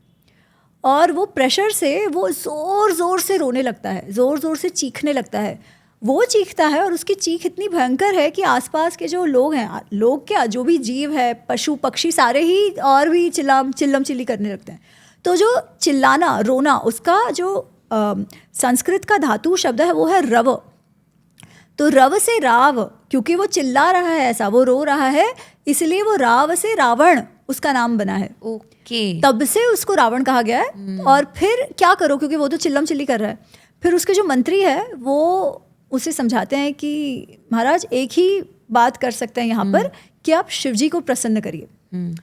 [SPEAKER 1] और वो प्रेशर से वो ज़ोर ज़ोर से रोने लगता है, ज़ोर ज़ोर से चीखने लगता है। वो चीखता है और उसकी चीख इतनी भयंकर है कि आसपास के जो लोग हैं, लोग क्या, जो भी जीव है, पशु पक्षी, सारे ही और भी चिल्लम चिल्ली करने लगते हैं। तो जो चिल्लाना, रोना, उसका जो संस्कृत का धातु शब्द है वो है रव। तो रव से राव, क्योंकि वो चिल्ला रहा है ऐसा, वो रो रहा है, इसलिए वो राव से रावण उसका नाम बना है।
[SPEAKER 3] ओके,
[SPEAKER 1] तब से उसको रावण कहा गया है। और फिर क्या करो, क्योंकि वो तो चिल्लम चिल्ली कर रहा है, फिर उसके जो मंत्री है वो उसे समझाते हैं कि महाराज एक ही बात कर सकते हैं यहाँ पर कि आप शिव जी को प्रसन्न करिए।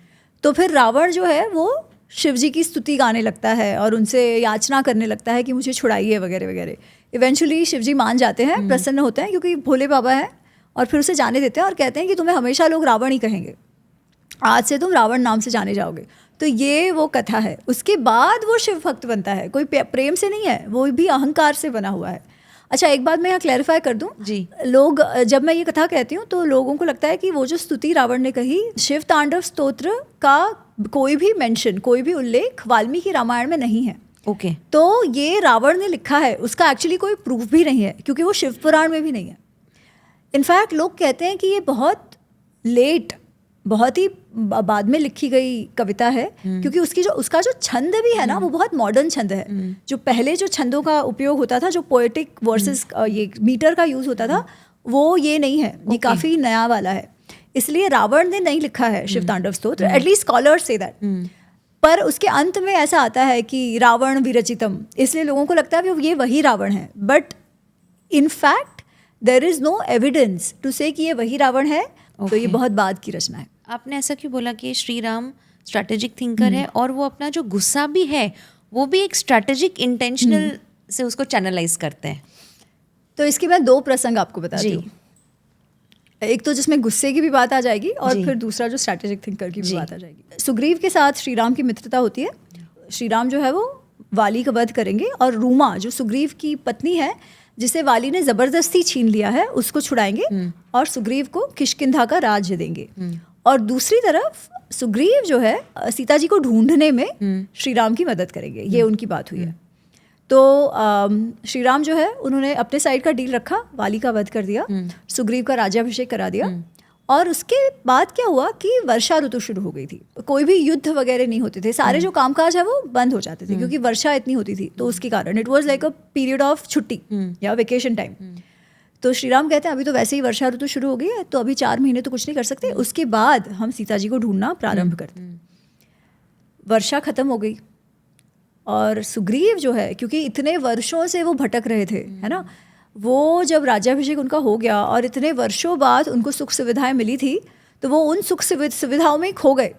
[SPEAKER 1] तो फिर रावण जो है वो शिव जी की स्तुति गाने लगता है और उनसे याचना करने लगता है कि मुझे छुड़ाइए वगैरह वगैरह। इवेंचुअली शिव जी मान जाते हैं, प्रसन्न होते हैं क्योंकि भोले बाबा हैं, और फिर उसे जाने देते हैं और कहते हैं कि तुम्हें हमेशा लोग रावण ही कहेंगे, आज से तुम रावण नाम से जाने जाओगे। तो ये वो कथा है। उसके बाद वो शिव भक्त बनता है, कोई प्रेम से नहीं है, वो भी अहंकार से बना हुआ है। अच्छा, एक बात मैं यहाँ क्लैरिफाई कर दूँ
[SPEAKER 3] जी।
[SPEAKER 1] लोग, जब मैं ये कथा कहती हूँ तो लोगों को लगता है कि वो जो स्तुति रावण ने कही, शिव तांडव स्तोत्र का कोई भी मेंशन, कोई भी उल्लेख वाल्मीकि रामायण में नहीं है।
[SPEAKER 3] ओके,
[SPEAKER 1] तो ये रावण ने लिखा है, उसका एक्चुअली कोई प्रूफ भी नहीं है क्योंकि वो शिव पुराण में भी नहीं है। इनफैक्ट लोग कहते हैं कि ये बहुत लेट, बहुत ही बाद में लिखी गई कविता है, क्योंकि उसका जो छंद भी है ना वो बहुत मॉडर्न छंद है। जो पहले जो छंदों का उपयोग होता था, जो पोएटिक वर्सेस ये मीटर का यूज होता था, वो ये नहीं है, ये काफी नया वाला है। इसलिए रावण ने नहीं लिखा है शिव तांडव स्तोत्र, एटलीस्ट स्कॉलर्स से दैट। पर उसके अंत में ऐसा आता है कि रावण विरचितम, इसलिए लोगों को लगता है कि ये वही रावण है, but in fact there is no evidence to say कि ये वही रावण है। तो ये बहुत बाद की रचना है।
[SPEAKER 3] आपने ऐसा क्यों बोला कि श्री राम स्ट्रैटेजिक थिंकर है और वो अपना जो गुस्सा भी है वो भी एक स्ट्रैटेजिक इंटेंशनल से उसको चैनलाइज करते हैं?
[SPEAKER 1] तो इसके मैं दो प्रसंग आपको बताती हूँ। एक तो जिसमें गुस्से की भी बात आ जाएगी और फिर दूसरा जो स्ट्रैटेजिक थिंकर की भी बात आ जाएगी। सुग्रीव के साथ श्री राम की मित्रता होती है। श्री राम जो है वो वाली का वध करेंगे और रूमा जो सुग्रीव की पत्नी है, जिसे वाली ने जबरदस्ती छीन लिया है, उसको छुड़ाएंगे और सुग्रीव को किष्किंधा का राज्य देंगे। और दूसरी तरफ सुग्रीव जो है सीता जी को ढूंढने में श्री राम की मदद करेंगे। ये उनकी बात हुई है। तो श्री राम जो है उन्होंने अपने साइड का डील रखा, वाली का वध कर दिया, सुग्रीव का राज्याभिषेक करा दिया। और उसके बाद क्या हुआ कि वर्षा ऋतु शुरू हो गई थी। कोई भी युद्ध वगैरह नहीं होते थे, सारे जो कामकाज है वो बंद हो जाते थे क्योंकि वर्षा इतनी होती थी। तो उसके कारण it was like a period of छुट्टी या वेकेशन टाइम। तो श्री राम कहते हैं अभी तो वैसे ही वर्षा ऋतु शुरू हो गई है, तो अभी 4 महीने तो कुछ नहीं कर सकते, उसके बाद हम सीता जी को ढूंढना प्रारंभ करते। वर्षा खत्म हो गई और सुग्रीव जो है, क्योंकि इतने वर्षों से वो भटक रहे थे, है ना, वो जब राज्याभिषेक उनका हो गया और इतने वर्षों बाद उनको सुख सुविधाएं मिली थी, तो वो उन सुख सुविधाओं में खो गए।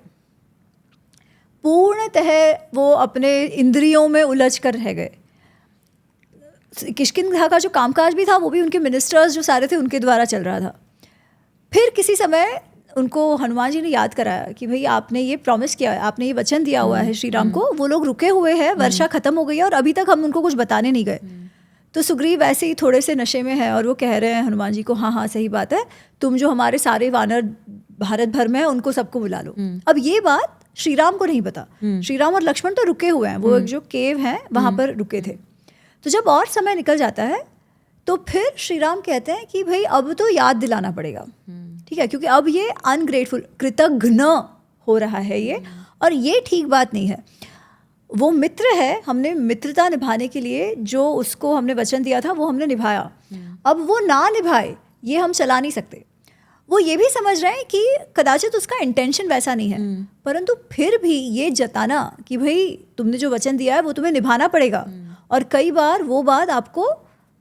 [SPEAKER 1] पूर्णतः वो अपने इंद्रियों में उलझ कर रह गए। किष्किंधा का जो कामकाज भी था वो भी उनके मिनिस्टर्स जो सारे थे उनके द्वारा चल रहा था। फिर किसी समय उनको हनुमान जी ने याद कराया कि भाई आपने ये प्रॉमिस किया है, आपने ये वचन दिया हुआ है श्री राम को, वो लोग रुके हुए हैं, वर्षा खत्म हो गई है और अभी तक हम उनको कुछ बताने नहीं गए। तो सुग्रीव ऐसे ही थोड़े से नशे में है और वो कह रहे हैं हनुमान जी को, हाँ हाँ सही बात है, तुम जो हमारे सारे वानर भारत भर में है उनको सबको बुला लो। अब ये बात श्री राम को नहीं पता। श्री राम और लक्ष्मण तो रुके हुए हैं, वो एक जो केव है वहां पर रुके थे। तो जब और समय निकल जाता है तो फिर श्री राम कहते हैं कि भाई अब तो याद दिलाना पड़ेगा, ठीक है, क्योंकि अब ये अनग्रेटफुल, कृतघ्न हो रहा है ये, और ये ठीक बात नहीं है। वो मित्र है, हमने मित्रता निभाने के लिए जो उसको हमने वचन दिया था वो हमने निभाया, अब वो ना निभाए ये हम चला नहीं सकते। वो ये भी समझ रहे हैं कि कदाचित उसका इंटेंशन वैसा नहीं है, परंतु फिर भी ये जताना कि भाई तुमने जो वचन दिया है वो तुम्हें निभाना पड़ेगा। और कई बार वो बात आपको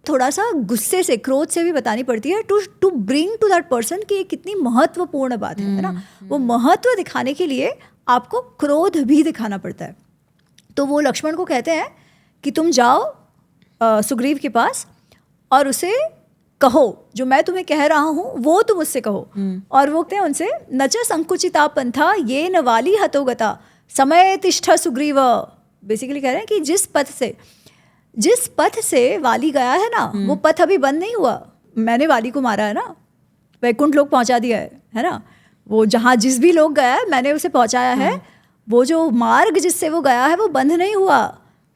[SPEAKER 1] थोड़ा सा गुस्से से, क्रोध से भी बतानी पड़ती है to bring to that person कि ये कितनी महत्वपूर्ण बात है ना। वो महत्व दिखाने के लिए आपको क्रोध भी दिखाना पड़ता है। तो वो लक्ष्मण को कहते हैं कि तुम जाओ सुग्रीव के पास और उसे कहो जो मैं तुम्हें कह रहा हूँ वो तुम उससे कहो। और वो कहते हैं उनसे, नच संकुचिता पंथा ये न वाली हतोगता समय तिष्ठ सुग्रीव। बेसिकली कह रहे हैं कि जिस पथ से वाली गया है ना वो पथ अभी बंद नहीं हुआ। मैंने वाली को मारा है ना, वैकुंठ लोग पहुंचा दिया है ना, वो जहाँ जिस भी लोग गया है मैंने उसे पहुंचाया है। वो जो मार्ग जिससे वो गया है वो बंद नहीं हुआ।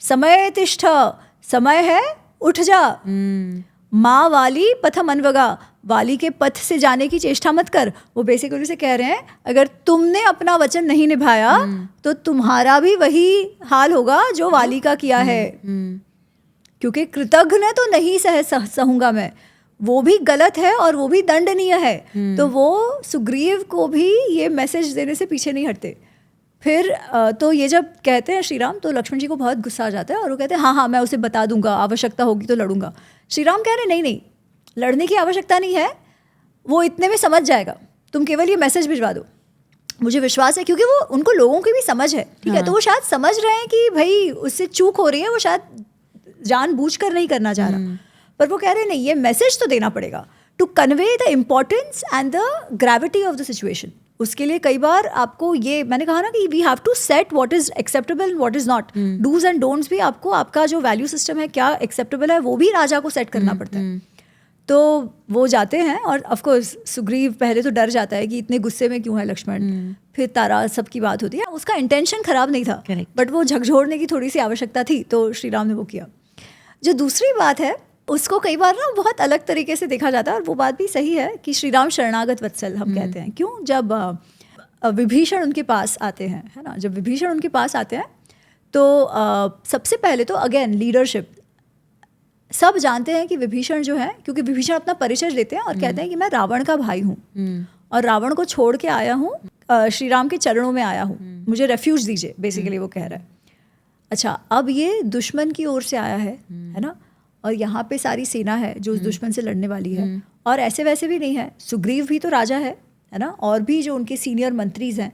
[SPEAKER 1] समय तिष्ठ, समय है, उठ जा। माँ वाली पथ मनवगा, वाली के पथ से जाने की चेष्टा मत कर। वो बेसिकली से कह रहे हैं अगर तुमने अपना वचन नहीं निभाया तो तुम्हारा भी वही हाल होगा जो वाली का किया है, क्योंकि कृतघ्न तो नहीं सहूंगा मैं, वो भी गलत है और वो भी दंडनीय है। तो वो सुग्रीव को भी ये मैसेज देने से पीछे नहीं हटते। फिर तो ये जब कहते हैं श्री राम तो लक्ष्मण जी को बहुत गुस्सा आ जाता है और वो कहते हैं हाँ मैं उसे बता दूंगा, आवश्यकता होगी तो लड़ूंगा। श्री राम कह रहे नहीं लड़ने की आवश्यकता नहीं है, वो इतने में समझ जाएगा, तुम केवल ये मैसेज भिजवा दो, मुझे विश्वास है। क्योंकि वो उनको लोगों की भी समझ है, ठीक है, तो वो शायद समझ रहे हैं कि भाई उससे चूक हो रही है, वो शायद जानबूझकर नहीं करना चाह रहा, पर वो कह रहे हैं नहीं ये मैसेज तो देना पड़ेगा to convey the importance and the gravity of the situation. उसके लिए कई बार आपको ये मैंने कहा ना कि we have to set what is acceptable what is not, dos and don'ts भी आपको आपका जो वैल्यू सिस्टम है क्या एक्सेप्टेबल है वो भी राजा को सेट करना पड़ता है। तो वो जाते हैं और ऑफ कोर्स सुग्रीव पहले तो डर जाता है कि इतने गुस्से में क्यों है लक्ष्मण, फिर तारा सबकी बात होती है, उसका इंटेंशन खराब नहीं था बट वो झकझोरने की थोड़ी सी आवश्यकता थी तो श्री राम ने वो किया। जो दूसरी बात है उसको कई बार ना बहुत अलग तरीके से देखा जाता है और वो बात भी सही है कि श्री राम शरणागत वत्सल हम कहते हैं। क्यों? जब विभीषण उनके पास आते हैं, है ना, जब विभीषण उनके पास आते हैं तो सबसे पहले तो अगेन लीडरशिप, सब जानते हैं कि विभीषण जो है, क्योंकि विभीषण अपना परिचय देते हैं और कहते हैं कि मैं रावण का भाई हूँ और रावण को छोड़ के आया हूँ, श्री राम के चरणों में आया हूँ, मुझे रेफ्यूज दीजिए, बेसिकली वो कह रहा है। अच्छा, अब ये दुश्मन की ओर से आया है ना, और यहाँ पे सारी सेना है जो उस दुश्मन से लड़ने वाली है, और ऐसे वैसे भी नहीं है, सुग्रीव भी तो राजा है ना, और भी जो उनके सीनियर मंत्रीज हैं,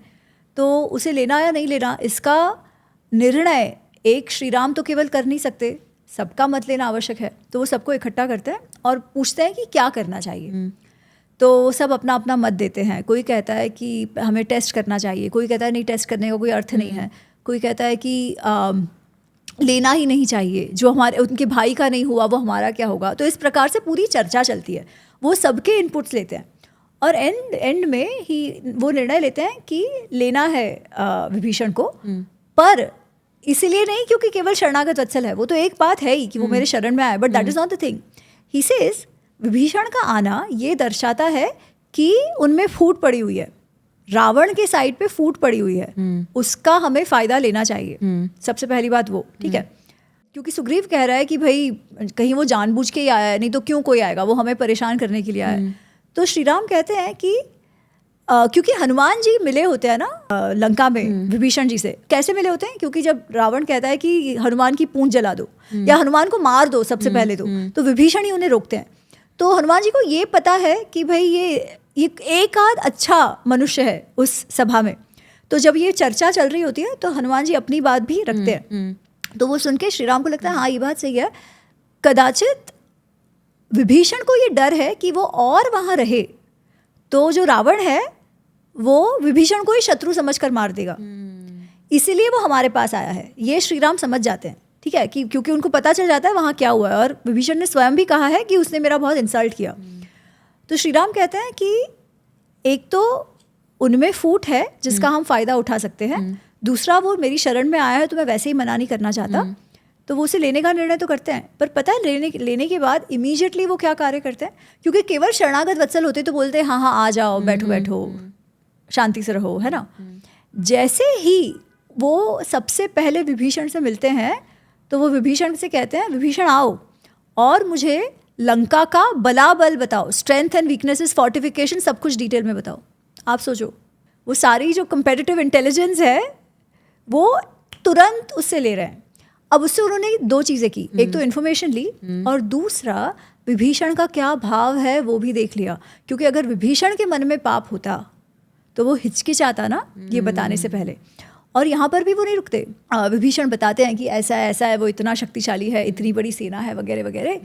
[SPEAKER 1] तो उसे लेना या नहीं लेना इसका निर्णय एक श्री राम तो केवल कर नहीं सकते, सबका मत लेना आवश्यक है। तो वो सबको इकट्ठा करते हैं और पूछते हैं कि क्या करना चाहिए। तो सब अपना अपना मत देते हैं, कोई कहता है कि हमें टेस्ट करना चाहिए, कोई कहता है नहीं टेस्ट करने का कोई अर्थ नहीं है, कोई कहता है कि लेना ही नहीं चाहिए, जो हमारे उनके भाई का नहीं हुआ वो हमारा क्या होगा। तो इस प्रकार से पूरी चर्चा चलती है, वो सबके इनपुट्स लेते हैं और एंड में ही वो निर्णय लेते हैं कि लेना है विभीषण को, पर इसलिए नहीं क्योंकि केवल शरणागत वत्सल है, वो तो एक बात है ही कि वो मेरे शरण में आया, but that is not the thing. He says Vibhishan का आना ये दर्शाता है कि उनमें फूट पड़ी हुई है, रावण के साइड पे फूट पड़ी हुई है, उसका हमें फायदा लेना चाहिए। सबसे पहली बात वो, ठीक है, क्योंकि सुग्रीव कह रहा है कि भाई कहीं वो जानबूझ के ही आया है, नहीं तो क्यों कोई आएगा, वो हमें परेशान करने के लिए आया है। तो श्री राम कहते हैं कि क्योंकि हनुमान जी मिले होते हैं ना लंका में विभीषण जी से, कैसे मिले होते हैं, क्योंकि जब रावण कहता है कि हनुमान की पूंछ जला दो या हनुमान को मार दो सबसे पहले तो विभीषण ही उन्हें रोकते हैं। तो हनुमान जी को ये पता है कि भाई ये एक आध अच्छा मनुष्य है उस सभा में, तो जब ये चर्चा चल रही होती है तो हनुमान जी अपनी बात भी रखते हैं। तो वो सुन के श्री राम को लगता है हाँ ये बात सही है, कदाचित विभीषण को ये डर है कि वो और वहाँ रहे तो जो रावण है वो विभीषण को ही शत्रु समझकर मार देगा, इसीलिए वो हमारे पास आया है, ये श्री राम समझ जाते हैं, ठीक है, कि क्योंकि उनको पता चल जाता है वहाँ क्या हुआ है, और विभीषण ने स्वयं भी कहा है कि उसने मेरा बहुत इंसल्ट किया। तो श्री राम कहते हैं कि एक तो उनमें फूट है जिसका हम फायदा उठा सकते हैं, दूसरा वो मेरी शरण में आया है तो मैं वैसे ही मना नहीं करना चाहता, तो वो उसे लेने का निर्णय तो करते हैं। पर पता है लेने के बाद इमीडिएटली वो क्या कार्य करते हैं, क्योंकि केवल शरणागत वत्सल होते तो बोलते हैं हाँ हाँ आ जाओ, बैठो बैठो, शांति से रहो, है ना। जैसे ही वो सबसे पहले विभीषण से मिलते हैं तो वो विभीषण से कहते हैं विभीषण आओ और मुझे लंका का बलाबल बताओ, स्ट्रेंथ एंड वीकनेसेस, फोर्टिफिकेशन, सब कुछ डिटेल में बताओ। आप सोचो वो सारी जो कंपेटिटिव इंटेलिजेंस है वो तुरंत उससे ले रहे हैं। अब उससे उन्होंने दो चीज़ें की, एक तो इन्फॉर्मेशन ली और दूसरा विभीषण का क्या भाव है वो भी देख लिया, क्योंकि अगर विभीषण के मन में पाप होता तो वो हिचकिचाता ना ये बताने से पहले। और यहाँ पर भी वो नहीं रुकते, विभीषण बताते हैं कि ऐसा ऐसा है, वो इतना शक्तिशाली है, इतनी बड़ी सेना है वगैरह वगैरह।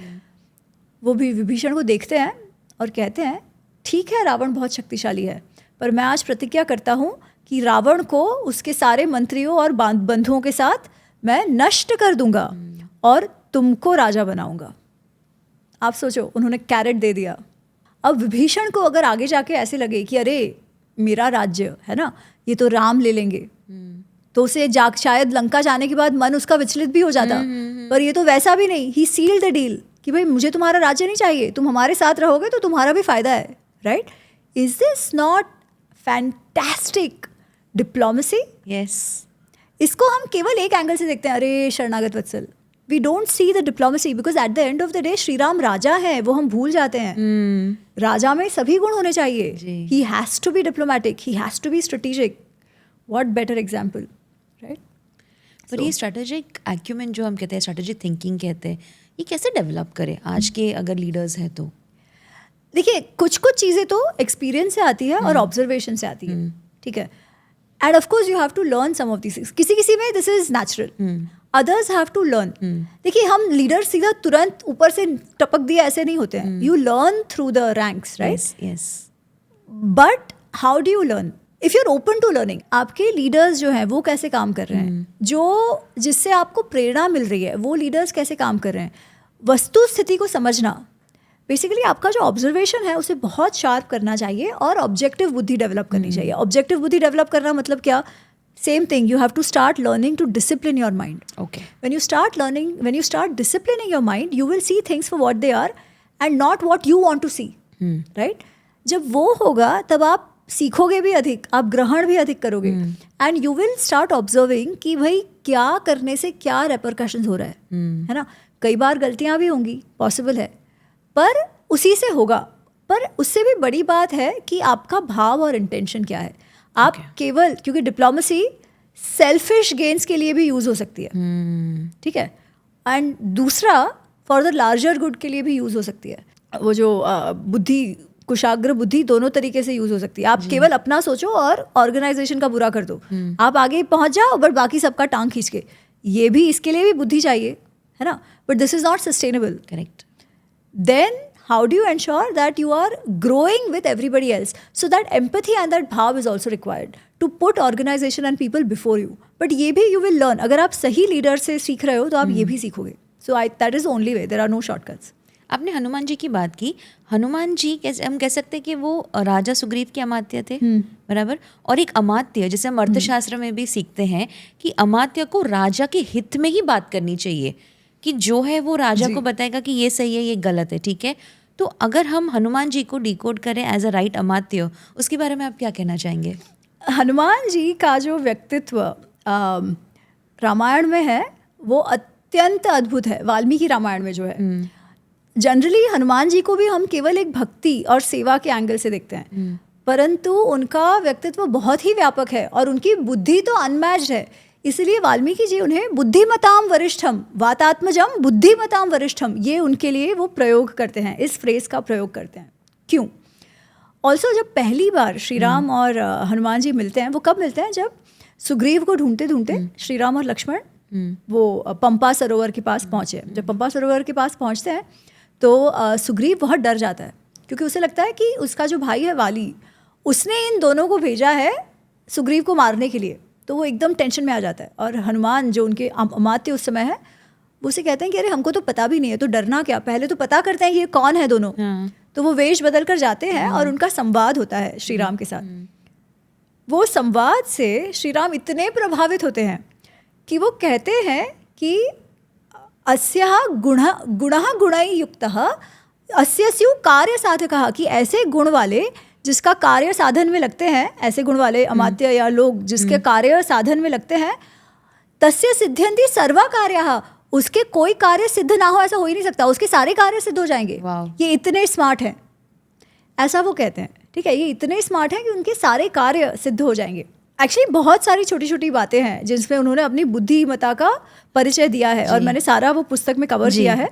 [SPEAKER 1] वो भी विभीषण को देखते हैं और कहते हैं ठीक है रावण बहुत शक्तिशाली है, पर मैं आज प्रतिज्ञा करता हूँ कि रावण को उसके सारे मंत्रियों और बंधुओं के साथ मैं नष्ट कर दूंगा और तुमको राजा बनाऊंगा। आप सोचो, उन्होंने कैरेट दे दिया। अब विभीषण को अगर आगे जाके ऐसे लगे कि अरे मेरा राज्य है ना, ये तो राम ले लेंगे, तो उसे शायद लंका जाने के बाद मन उसका विचलित भी हो जाता, पर ये तो वैसा भी नहीं, ही सील्ड द डील, कि भाई मुझे तुम्हारा राज्य नहीं चाहिए, तुम हमारे साथ रहोगे तो तुम्हारा भी फायदा है, right? Is this not fantastic diplomacy?
[SPEAKER 3] Yes,
[SPEAKER 1] इसको हम केवल एक एंगल से देखते हैं, अरे शरणागत वत्सल. We don't see the diplomacy because at the end of the day Shri Ram राजा है, वो हम भूल जाते हैं. राजा में सभी गुण होने चाहिए. He has to be diplomatic, he has to be strategic. What better example, right?
[SPEAKER 3] पर ये स्ट्रेटेजिक एक्यूमेन जो हम कहते हैं, स्ट्रेटेजिक थिंकिंग कहते हैं, ये कैसे डेवलप करें आज के अगर लीडर्स हैं तो?
[SPEAKER 1] देखिए, कुछ कुछ चीज़ें तो एक्सपीरियंस से आती है और ऑब्जर्वेशन से आती है, ठीक है. And of course you have to learn some of this things. किसी किसी में this is natural, others have to learn. देखिए, हम लीडर सीधा तुरंत ऊपर से टपक दिया ऐसे नहीं होते हैं. You learn through the ranks, right?
[SPEAKER 3] Yes.
[SPEAKER 1] But how do you learn? If you are open to learning, आपके लीडर्स जो हैं वो कैसे काम कर रहे हैं, जो जिससे आपको प्रेरणा मिल रही है, वो लीडर्स कैसे काम कर रहे हैं, वस्तु स्थिति को समझना. बेसिकली आपका जो ऑब्जर्वेशन है उसे बहुत शार्प करना चाहिए और ऑब्जेक्टिव बुद्धि डेवलप करनी चाहिए. ऑब्जेक्टिव बुद्धि डेवलप करना मतलब क्या? Same thing, you have to start learning to discipline your mind.
[SPEAKER 3] Okay.
[SPEAKER 1] When you start disciplining your mind, you will see things for what they are and not what you want to see. Right? जब वो होगा तब आप सीखोगे भी अधिक, आप ग्रहण भी अधिक करोगे. And you will start observing कि भाई क्या करने से क्या रेपरकशंस हो रहा है ना. कई बार गलतियां भी होंगी, पॉसिबल है, पर उसी से होगा. पर उससे भी बड़ी बात है कि आपका भाव और इंटेंशन क्या है. आप केवल, क्योंकि डिप्लोमेसी सेल्फिश गेन्स के लिए भी यूज हो सकती है, ठीक है, एंड दूसरा फॉर द लार्जर गुड के लिए भी यूज हो सकती है. वो जो बुद्धि, कुशाग्र बुद्धि दोनों तरीके से यूज हो सकती है. आप केवल अपना सोचो और ऑर्गेनाइजेशन का बुरा कर दो, आप आगे पहुंच जाओ बट बाकी सबका टांग खींच के. ये भी, इसके लिए भी बुद्धि चाहिए, है ना. But this is not sustainable.
[SPEAKER 3] Correct.
[SPEAKER 1] Then how do you ensure that you are growing with everybody else? So that empathy and that bhav is also required to put organization and people before you. But ये भी you will learn. अगर आप सही leader से सीख रहे हो तो आप ये भी सीखोगे. So that is the only way. There are no shortcuts.
[SPEAKER 3] आपने हनुमान जी की बात की. हनुमान जी कैसे हम कह सकते हैं कि वो राजा सुग्रीव के अमात्य थे, बराबर. और एक अमात्य, जैसे हम अर्थशास्त्र में भी सीखते हैं कि अमात्य को राजा के हित में ही बात करनी चाहिए, कि जो है वो राजा को बताएगा कि ये सही है, ये गलत है, ठीक है. तो अगर हम हनुमान जी को डिकोड करें एज अ राइट अमात्य, उसके बारे में आप क्या कहना चाहेंगे?
[SPEAKER 1] हनुमान जी का जो व्यक्तित्व रामायण में है वो अत्यंत अद्भुत है. वाल्मीकि रामायण में जो है, जनरली हनुमान जी को भी हम केवल एक भक्ति और सेवा के एंगल से देखते हैं, परंतु उनका व्यक्तित्व बहुत ही व्यापक है और उनकी बुद्धि तो अनमैच्ड है. इसलिए वाल्मीकि जी उन्हें बुद्धिमताम वरिष्ठम, वातात्मजम बुद्धिमताम वरिष्ठम, ये उनके लिए वो प्रयोग करते हैं, इस फ्रेज का प्रयोग करते हैं. क्यों? ऑल्सो जब पहली बार श्री राम और हनुमान जी मिलते हैं, वो कब मिलते हैं? जब सुग्रीव को ढूंढते ढूंढते श्री राम और लक्ष्मण वो पंपा सरोवर के पास पहुँचे. जब पंपा सरोवर के पास पहुँचते हैं तो सुग्रीव बहुत डर जाता है, क्योंकि उसे लगता है कि उसका जो भाई है वाली, उसने इन दोनों को भेजा है सुग्रीव को मारने के लिए. तो वो एकदम टेंशन में आ जाता है. और हनुमान जो उनके अमात्य उस समय है, वो उसे कहते हैं कि अरे हमको तो पता भी नहीं है, तो डरना क्या, पहले तो पता करते हैं ये कौन है दोनों. तो वो वेश बदल कर जाते हैं और उनका संवाद होता है श्री राम के साथ. वो संवाद से श्री राम इतने प्रभावित होते हैं कि वो कहते हैं कि अस्याः गुणः गुणैः युक्तः अस्य स्युः कार्य साधकः, कि ऐसे गुण वाले जिसका कार्य साधन में लगते हैं, ऐसे गुण वाले अमात्य या लोग जिसके कार्य साधन में लगते हैं, तस्य सिद्ध्यन्ति सर्वा कार्याः, उसके कोई कार्य सिद्ध ना हो ऐसा हो ही नहीं सकता, उसके सारे कार्य सिद्ध हो जाएंगे. ये इतने स्मार्ट हैं, ऐसा वो कहते हैं, ठीक है. ये इतने स्मार्ट हैं कि उनके सारे कार्य सिद्ध हो जाएंगे. एक्चुअली बहुत सारी छोटी छोटी बातें हैं जिसमें उन्होंने अपनी बुद्धिमत्ता का परिचय दिया है और मैंने सारा वो पुस्तक में कवर किया है.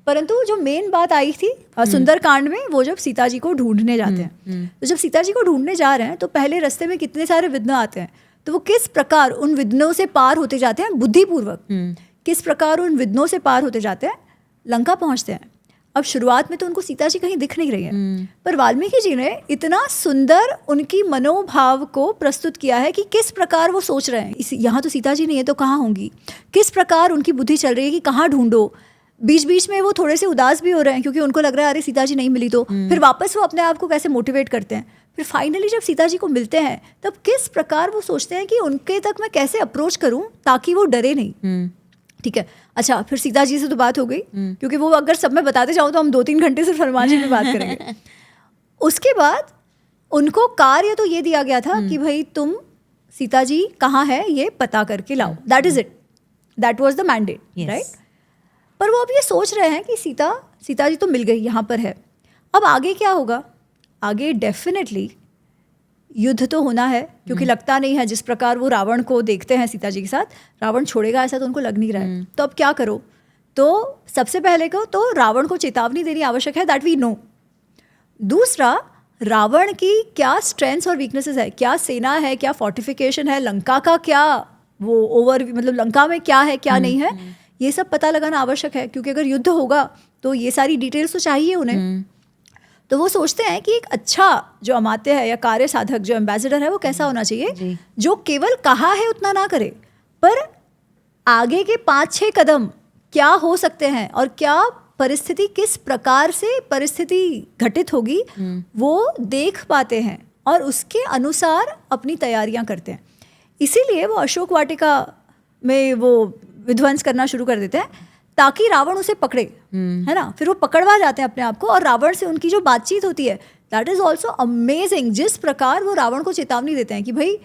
[SPEAKER 1] परंतु जो मेन बात आई थी सुंदरकांड में, वो जब सीता जी को ढूंढने जाते हैं, तो जब सीता जी को ढूंढने जा रहे हैं तो पहले रास्ते में कितने सारे विघ्न आते हैं, तो वो किस प्रकार उन विघ्नों से पार होते जाते हैं बुद्धिपूर्वक, किस प्रकार उन विघ्नों से पार होते जाते हैं, लंका पहुंचते हैं. अब शुरुआत में तो उनको सीता जी कहीं दिख नहीं रही है, पर वाल्मीकि जी ने इतना सुंदर उनकी मनोभाव को प्रस्तुत किया है कि किस प्रकार वो सोच रहे हैं, यहाँ तो सीता जी नहीं है तो कहाँ होंगी, किस प्रकार उनकी बुद्धि चल रही है कि कहाँ ढूंढो. बीच बीच में वो थोड़े से उदास भी हो रहे हैं क्योंकि उनको लग रहा है अरे सीता जी नहीं मिली, तो फिर वापस वो अपने आप को कैसे मोटिवेट करते हैं. फिर फाइनली जब सीता जी को मिलते हैं तब किस प्रकार वो सोचते हैं कि उनके तक मैं कैसे अप्रोच करूं ताकि वो डरे नहीं. ठीक है। अच्छा, फिर सीता जी से तो बात हो गई, क्योंकि वो अगर सब में बताते जाऊँ तो हम 2-3 घंटे सिर्फ हनुमान जी में बात करेंगे। उसके बाद उनको कार्य तो ये दिया गया था कि भाई तुम सीता जी कहाँ है ये पता करके लाओ, that is it, that was the mandate, right. पर वो अब ये सोच रहे हैं कि सीता जी तो मिल गई, यहाँ पर है, अब आगे क्या होगा? आगे डेफिनेटली युद्ध तो होना है, क्योंकि लगता नहीं है जिस प्रकार वो रावण को देखते हैं सीता जी के साथ, रावण छोड़ेगा ऐसा तो उनको लग नहीं रहा है। तो अब क्या करो? तो सबसे पहले को तो रावण को चेतावनी देनी आवश्यक है, दैट वी नो। दूसरा, रावण की क्या स्ट्रेंथ्स और वीकनेसेस है, क्या सेना है, क्या फोर्टिफिकेशन है, लंका का क्या वो ओवर, मतलब लंका में क्या है क्या नहीं है, ये सब पता लगाना आवश्यक है, क्योंकि अगर युद्ध होगा तो ये सारी डिटेल्स तो चाहिए उन्हें। तो वो सोचते हैं कि एक अच्छा जो अमात्य है या कार्य साधक जो एम्बेसडर है वो कैसा होना चाहिए, जो केवल कहा है उतना ना करे, पर आगे के 5-6 कदम क्या हो सकते हैं और क्या परिस्थिति, किस प्रकार से परिस्थिति घटित होगी वो देख पाते हैं और उसके अनुसार अपनी तैयारियां करते हैं। इसीलिए वो अशोक वाटिका में वो विध्वंस करना शुरू कर देते हैं ताकि रावण उसे पकड़े, है ना। फिर वो पकड़वा जाते हैं अपने आप को, और रावण से उनकी जो बातचीत होती है दैट इज ऑल्सो अमेजिंग। जिस प्रकार वो रावण को चेतावनी देते हैं कि भाई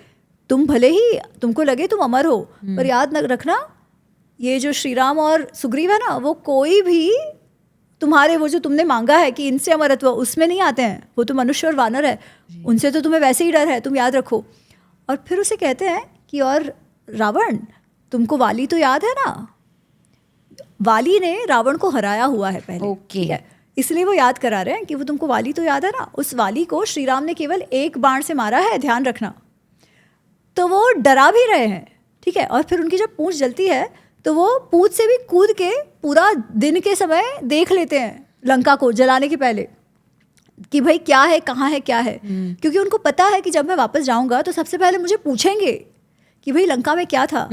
[SPEAKER 1] तुम भले ही तुमको लगे तुम अमर हो, पर याद रखना ये जो श्री राम और सुग्रीव है ना, वो कोई भी तुम्हारे वो जो तुमने मांगा है कि इनसे अमरत्व, उसमें नहीं आते हैं, वो तो मनुष्य और वानर है, उनसे तो तुम्हें वैसे ही डर है, तुम याद रखो। और फिर उसे कहते हैं कि और रावण तुमको वाली तो याद है ना, वाली ने रावण को हराया हुआ है पहले, ठीक है, इसलिए वो याद करा रहे हैं कि वो तुमको वाली तो याद है ना, उस वाली को श्री राम ने केवल एक बाण से मारा है, ध्यान रखना। तो वो डरा भी रहे हैं, ठीक है। और फिर उनकी जब पूंछ जलती है तो वो पूंछ से भी कूद के पूरा दिन के समय देख लेते हैं लंका को जलाने के पहले कि भाई क्या है, कहाँ है, क्या है, क्योंकि उनको पता है कि जब मैं वापस जाऊंगा तो सबसे पहले मुझे पूछेंगे कि भाई लंका में क्या था,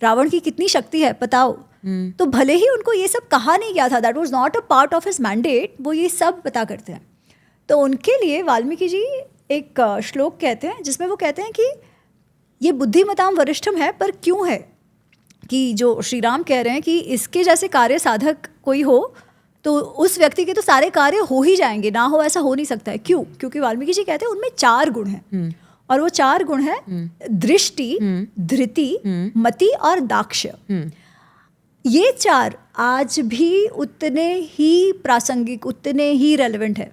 [SPEAKER 1] रावण की कितनी शक्ति है बताओ। तो भले ही उनको ये सब कहा नहीं गया था, that was not a part of his mandate, वो ये सब पता करते हैं। तो उनके लिए वाल्मीकि जी एक श्लोक कहते हैं जिसमें वो कहते हैं कि ये बुद्धिमताम वरिष्ठम है, पर क्यों है कि जो श्री राम कह रहे हैं कि इसके जैसे कार्य साधक कोई हो तो उस व्यक्ति के तो सारे कार्य हो ही जाएंगे, ना हो ऐसा हो नहीं सकता है। क्यों? क्योंकि वाल्मीकि जी कहते हैं उनमें 4 गुण हैं, और वो 4 गुण हैं दृष्टि, धृति, मति और दाक्ष्य। ये 4 आज भी उतने ही प्रासंगिक, उतने ही रेलेवेंट है।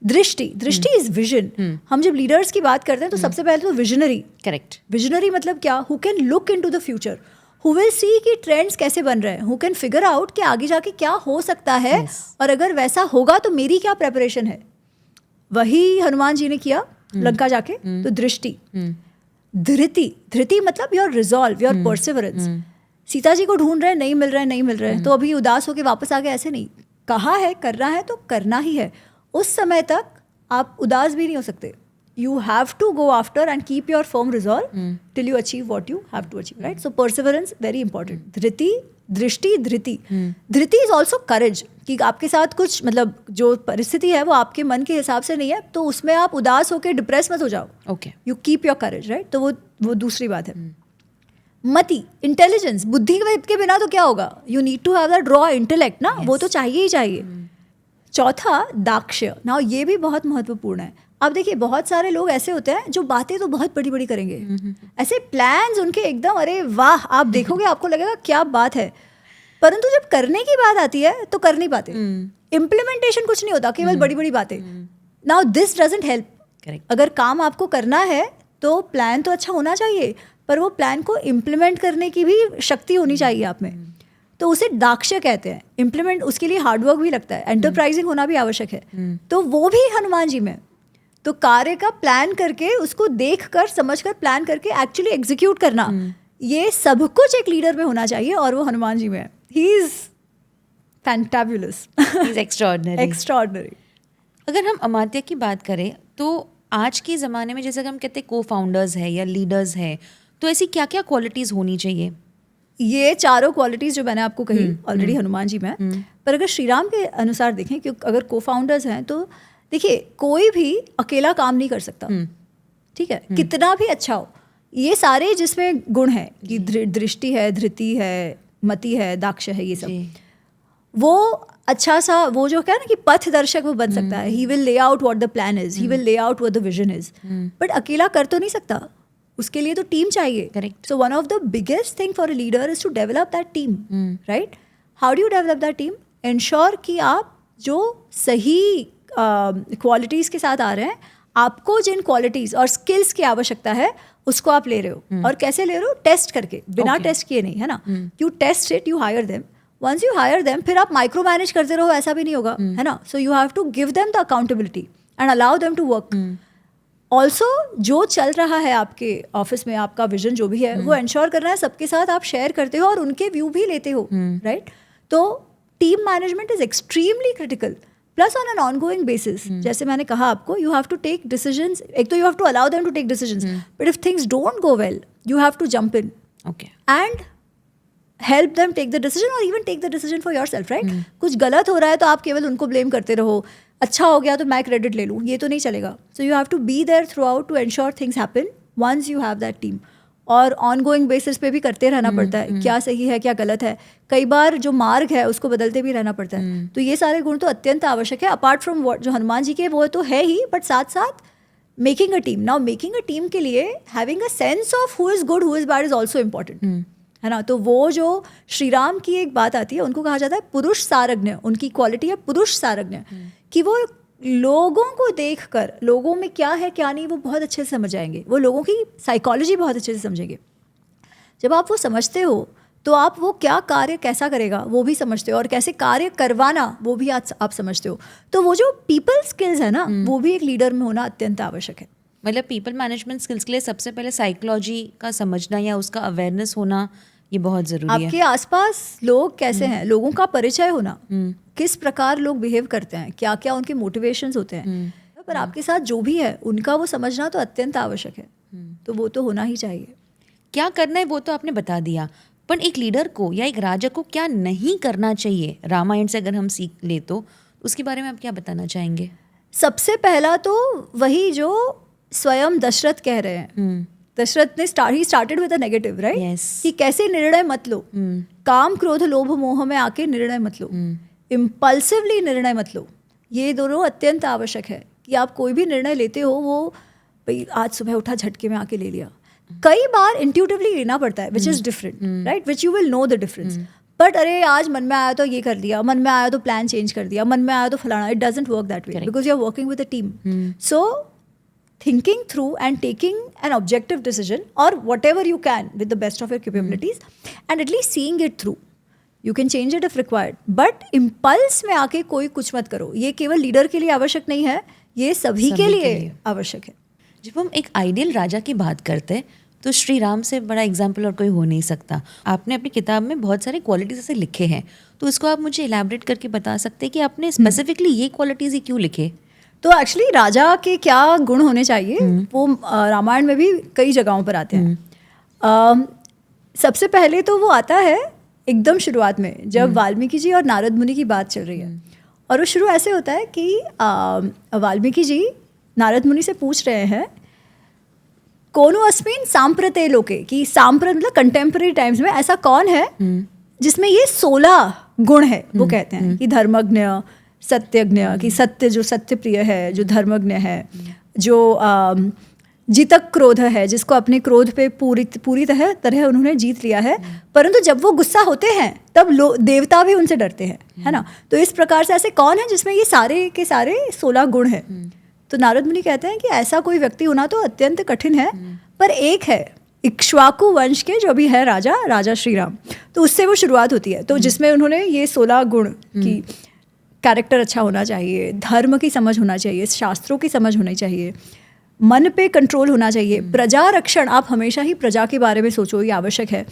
[SPEAKER 1] दृष्टि इज विजन। हम जब लीडर्स की बात करते हैं तो सबसे पहले तो विजनरी,
[SPEAKER 3] करेक्ट।
[SPEAKER 1] विजनरी मतलब क्या? Who can look into the future, who will see कि ट्रेंड्स कैसे बन रहे हैं, हु कैन फिगर आउट कि आगे जाके क्या हो सकता है, और अगर वैसा होगा तो मेरी क्या प्रेपरेशन है। वही हनुमान जी ने किया लंका जाके। तो दृष्टि। धृति मतलब your resolve, your perseverance. Sita ji को ढूंढ रहे हैं, नहीं मिल रहे तो अभी उदास होके वापस आ गए, ऐसे नहीं। कहा है करना है तो करना ही है, उस समय तक आप उदास भी नहीं हो सकते। You have to go after and keep your firm resolve till you achieve what you have to achieve, right? So perseverance very important. दृष्टि, धृति is also courage, कि आपके साथ कुछ मतलब जो परिस्थिति है वो आपके मन के हिसाब से नहीं है तो उसमें आप उदास होकर डिप्रेस मत हो जाओ।
[SPEAKER 3] Okay.
[SPEAKER 1] You keep your courage, right? तो वो दूसरी बात है। मति, इंटेलिजेंस, बुद्धि के बिना तो क्या होगा? You need to have that raw intellect ना, वो तो चाहिए ही चाहिए। चौथा दाक्ष्य। ना ये भी बहुत महत्वपूर्ण है। अब देखिए बहुत सारे लोग ऐसे होते हैं जो बातें तो बहुत बड़ी बड़ी करेंगे, ऐसे प्लान्स उनके एकदम अरे वाह, आप देखोगे आपको लगेगा क्या बात है, परंतु जब करने की बात आती है तो कर नहीं पाते। इम्प्लीमेंटेशन कुछ नहीं होता, केवल बड़ी बड़ी बातें। Now this doesn't help. अगर काम आपको करना है तो प्लान तो अच्छा होना चाहिए, पर वो प्लान को इम्प्लीमेंट करने की भी शक्ति होनी चाहिए आप में, तो उसे दाक्ष्य कहते हैं। इम्प्लीमेंट, उसके लिए हार्डवर्क भी लगता है, एंटरप्राइजिंग होना भी आवश्यक है, तो वो भी हनुमान जी में। तो कार्य का प्लान करके, उसको देख कर समझ कर प्लान करके एक्चुअली एग्जीक्यूट करना, ये सब कुछ एक लीडर में होना चाहिए, और वो हनुमान जी में है। He is fantabulous,
[SPEAKER 3] he is extraordinary.
[SPEAKER 1] अगर
[SPEAKER 3] हम अमात्य की बात करें तो आज के ज़माने में जैसे हम कहते हैं को फाउंडर्स है या लीडर्स है, तो ऐसी क्या क्या क्वालिटीज़ होनी चाहिए?
[SPEAKER 1] ये 4 क्वालिटीज़ जो मैंने आपको कही ऑलरेडी हनुमान जी में, पर अगर श्री राम के अनुसार देखें, क्योंकि अगर को फाउंडर्स हैं तो देखिए कोई भी अकेला काम नहीं कर सकता, ठीक है, कितना भी अच्छा हो। ये सारे जिसमें गुण है कि दृष्टि है, धृति है, मति है, दाक्ष है, ये सब,
[SPEAKER 3] जी।
[SPEAKER 1] वो अच्छा सा वो जो क्या है ना कि पथ दर्शक वो बन सकता है. He will lay out what the plan is, he will lay out what the vision is, but अकेला कर तो नहीं सकता, उसके लिए तो टीम चाहिए.
[SPEAKER 3] Correct.
[SPEAKER 1] So one of the biggest thing for a leader is to develop that team, right? How do you develop that team? Ensure कि आप जो सही क्वालिटीज़ के साथ आ रहे हैं, आपको जिन क्वालिटीज़ और स्किल्स की आवश्यकता है उसको आप ले रहे हो. और कैसे ले रहे हो? टेस्ट करके, बिना टेस्ट किए नहीं, है ना. You test it, you hire them. Once you hire them, फिर आप माइक्रो मैनेज करते रहो, ऐसा भी नहीं होगा, है ना. So you have to give them the accountability and allow them to work. Also जो चल रहा है आपके ऑफिस में, आपका विजन जो भी है, वो इंश्योर करना है सबके साथ आप शेयर करते हो और उनके व्यू भी लेते हो, राइट? तो team management is extremely critical. Plus on an ongoing basis, जैसे मैंने कहा आपको, you have to take decisions. एक तो you have to allow them to take decisions, but if things don't go well, you have to jump in
[SPEAKER 3] okay
[SPEAKER 1] and help them take the decision, और even take the decision for yourself, right? कुछ गलत हो रहा है तो आप केवल उनको ब्लेम करते रहो, अच्छा हो गया तो मैं क्रेडिट ले लूँ, ये तो नहीं चलेगा. So you have to be there throughout to ensure things happen once you have that team. और ऑन गोइंग बेसिस पे भी करते रहना पड़ता है, क्या सही है क्या गलत है. कई बार जो मार्ग है उसको बदलते भी रहना पड़ता है. तो ये सारे गुण तो अत्यंत आवश्यक है. अपार्ट फ्रॉम वॉट जो हनुमान जी के वो तो है ही, बट साथ साथ making a team. Now making a team के लिए having a sense of who is good who is bad is also important, है ना. तो वो जो श्री राम की एक बात आती है, उनको कहा जाता है पुरुष सारज्ञ. उनकी क्वालिटी है पुरुष सारज्ञ, कि वो लोगों को देखकर, लोगों में क्या है क्या नहीं, वो बहुत अच्छे से समझ जाएंगे. वो लोगों की साइकोलॉजी बहुत अच्छे से समझेंगे. जब आप वो समझते हो तो आप वो क्या कार्य कैसा करेगा वो भी समझते हो, और कैसे कार्य करवाना वो भी आप समझते हो. तो वो जो पीपल स्किल्स है ना, वो भी एक लीडर में होना अत्यंत आवश्यक है.
[SPEAKER 3] मतलब पीपल मैनेजमेंट स्किल्स के लिए सबसे पहले साइकोलॉजी का समझना या उसका अवेयरनेस होना ये बहुत ज़रूरी है.
[SPEAKER 1] आपके आसपास लोग कैसे हैं, लोगों का परिचय होना, किस प्रकार लोग बिहेव करते हैं, क्या क्या उनके मोटिवेशंस होते हैं, पर आपके साथ जो भी है उनका वो समझना तो अत्यंत आवश्यक है. तो वो तो होना ही चाहिए.
[SPEAKER 3] क्या करना है वो तो आपने बता दिया, पर एक लीडर को या एक राजा को क्या नहीं करना चाहिए, रामायण से अगर हम सीख ले तो उसके बारे में आप क्या बताना चाहेंगे?
[SPEAKER 1] सबसे पहला तो वही जो स्वयं दशरथ कह रहे हैं. दशरथ ने started with a negative, right?
[SPEAKER 3] Yes.
[SPEAKER 1] कि कैसे निर्णय मत लो, काम क्रोध लोभ मोह में आके निर्णय मत लो, इम्पल्सिवली निर्णय मत लो. ये दोनों अत्यंत आवश्यक है कि आप कोई भी निर्णय लेते हो वो भाई आज सुबह उठा झटके में आके ले लिया. कई बार इंट्यूटिवली लेना पड़ता है, which is different, right? Which you will know the difference. But अरे आज मन में आया तो ये कर दिया, मन में आया तो प्लान चेंज कर दिया, मन में आया तो फलाना. It doesn't work that way because you are working with a team. सो thinking through and taking an objective decision, or whatever you can with the best of your capabilities, and at least seeing it through. You can change it if required, but impulse में आके कोई कुछ मत करो. ये केवल leader के लिए आवश्यक नहीं है, ये सभी के लिए आवश्यक है.
[SPEAKER 3] जब हम एक आइडियल राजा की बात करते हैं तो श्री राम से बड़ा एग्जाम्पल और कोई हो नहीं सकता. आपने अपनी किताब में बहुत सारे क्वालिटीज ऐसे लिखे हैं, तो इसको आप मुझे इलैबोरेट करके बता सकते हैं कि आपने स्पेसिफिकली ये क्वालिटीज ही क्यों लिखे?
[SPEAKER 1] तो एक्चुअली राजा के क्या गुण होने चाहिए वो रामायण में भी कई जगहों पर आते हैं. सबसे पहले तो वो आता है एकदम शुरुआत में, जब वाल्मीकि जी और नारद मुनि की बात चल रही है. और वो शुरू ऐसे होता है कि वाल्मीकि जी नारद मुनि से पूछ रहे हैं कोनो अस्मिन सांप्रते लोके, कि सांप्रत मतलब कंटेम्प्रेरी टाइम्स में ऐसा कौन है जिसमें ये 16 गुण है. वो कहते हैं कि धर्मज्ञ, सत्यज्ञ, कि सत्य जो सत्य प्रिय है, जो धर्मज्ञ है, जो जितक क्रोध है, जिसको अपने क्रोध पे पूरी तरह उन्होंने जीत लिया है, परंतु जब वो गुस्सा होते हैं तब देवता भी उनसे डरते हैं, है ना. तो इस प्रकार से ऐसे कौन है जिसमें ये सारे के सारे 16 गुण है. तो नारद मुनि कहते हैं कि ऐसा कोई व्यक्ति होना तो अत्यंत कठिन है, पर एक है, इक्ष्वाकु वंश के जो भी है राजा श्री राम, तो उससे वो शुरुआत होती है. तो जिसमें उन्होंने ये 16 गुण की कैरेक्टर अच्छा होना चाहिए, धर्म की समझ होना चाहिए, शास्त्रों की समझ होनी चाहिए, मन पे कंट्रोल होना चाहिए, प्रजा रक्षण, आप हमेशा ही प्रजा के बारे में सोचो, ये आवश्यक है.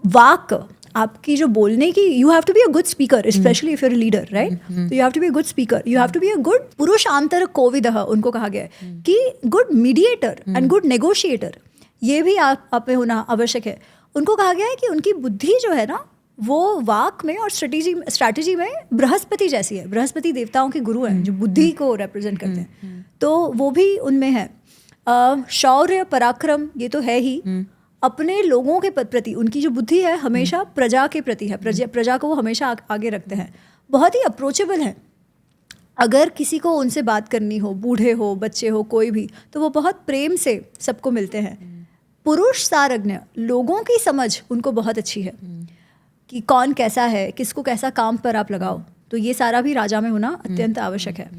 [SPEAKER 1] वाक, आपकी जो बोलने की, you have to be a good speaker, specially if you are a leader, right? तो you have to be a good speaker, you have to be a good पुरुषांतर कोविदः, उनको कहा गया है कि good mediator and good negotiator, ये भी आप में होना आवश्यक है. उनको कहा गया है कि उनकी बुद्धि जो है ना, वो वाक में और स्ट्रैटेजी में बृहस्पति जैसी है. बृहस्पति देवताओं के गुरु हैं जो बुद्धि को रिप्रेजेंट करते हैं, तो वो भी उनमें है. शौर्य पराक्रम ये तो है ही. अपने लोगों के प्रति उनकी जो बुद्धि है हमेशा प्रजा के प्रति है, प्रजा को वो हमेशा आगे रखते हैं, बहुत ही अप्रोचेबल हैं। अगर किसी को उनसे बात करनी हो, बूढ़े हो, बच्चे हो, कोई भी, तो वो बहुत प्रेम से सबको मिलते हैं। पुरुष सारज्ञ, लोगों की समझ उनको बहुत अच्छी है कि कौन कैसा है, किसको कैसा काम पर आप लगाओ, तो ये सारा भी राजा में होना अत्यंत आवश्यक है।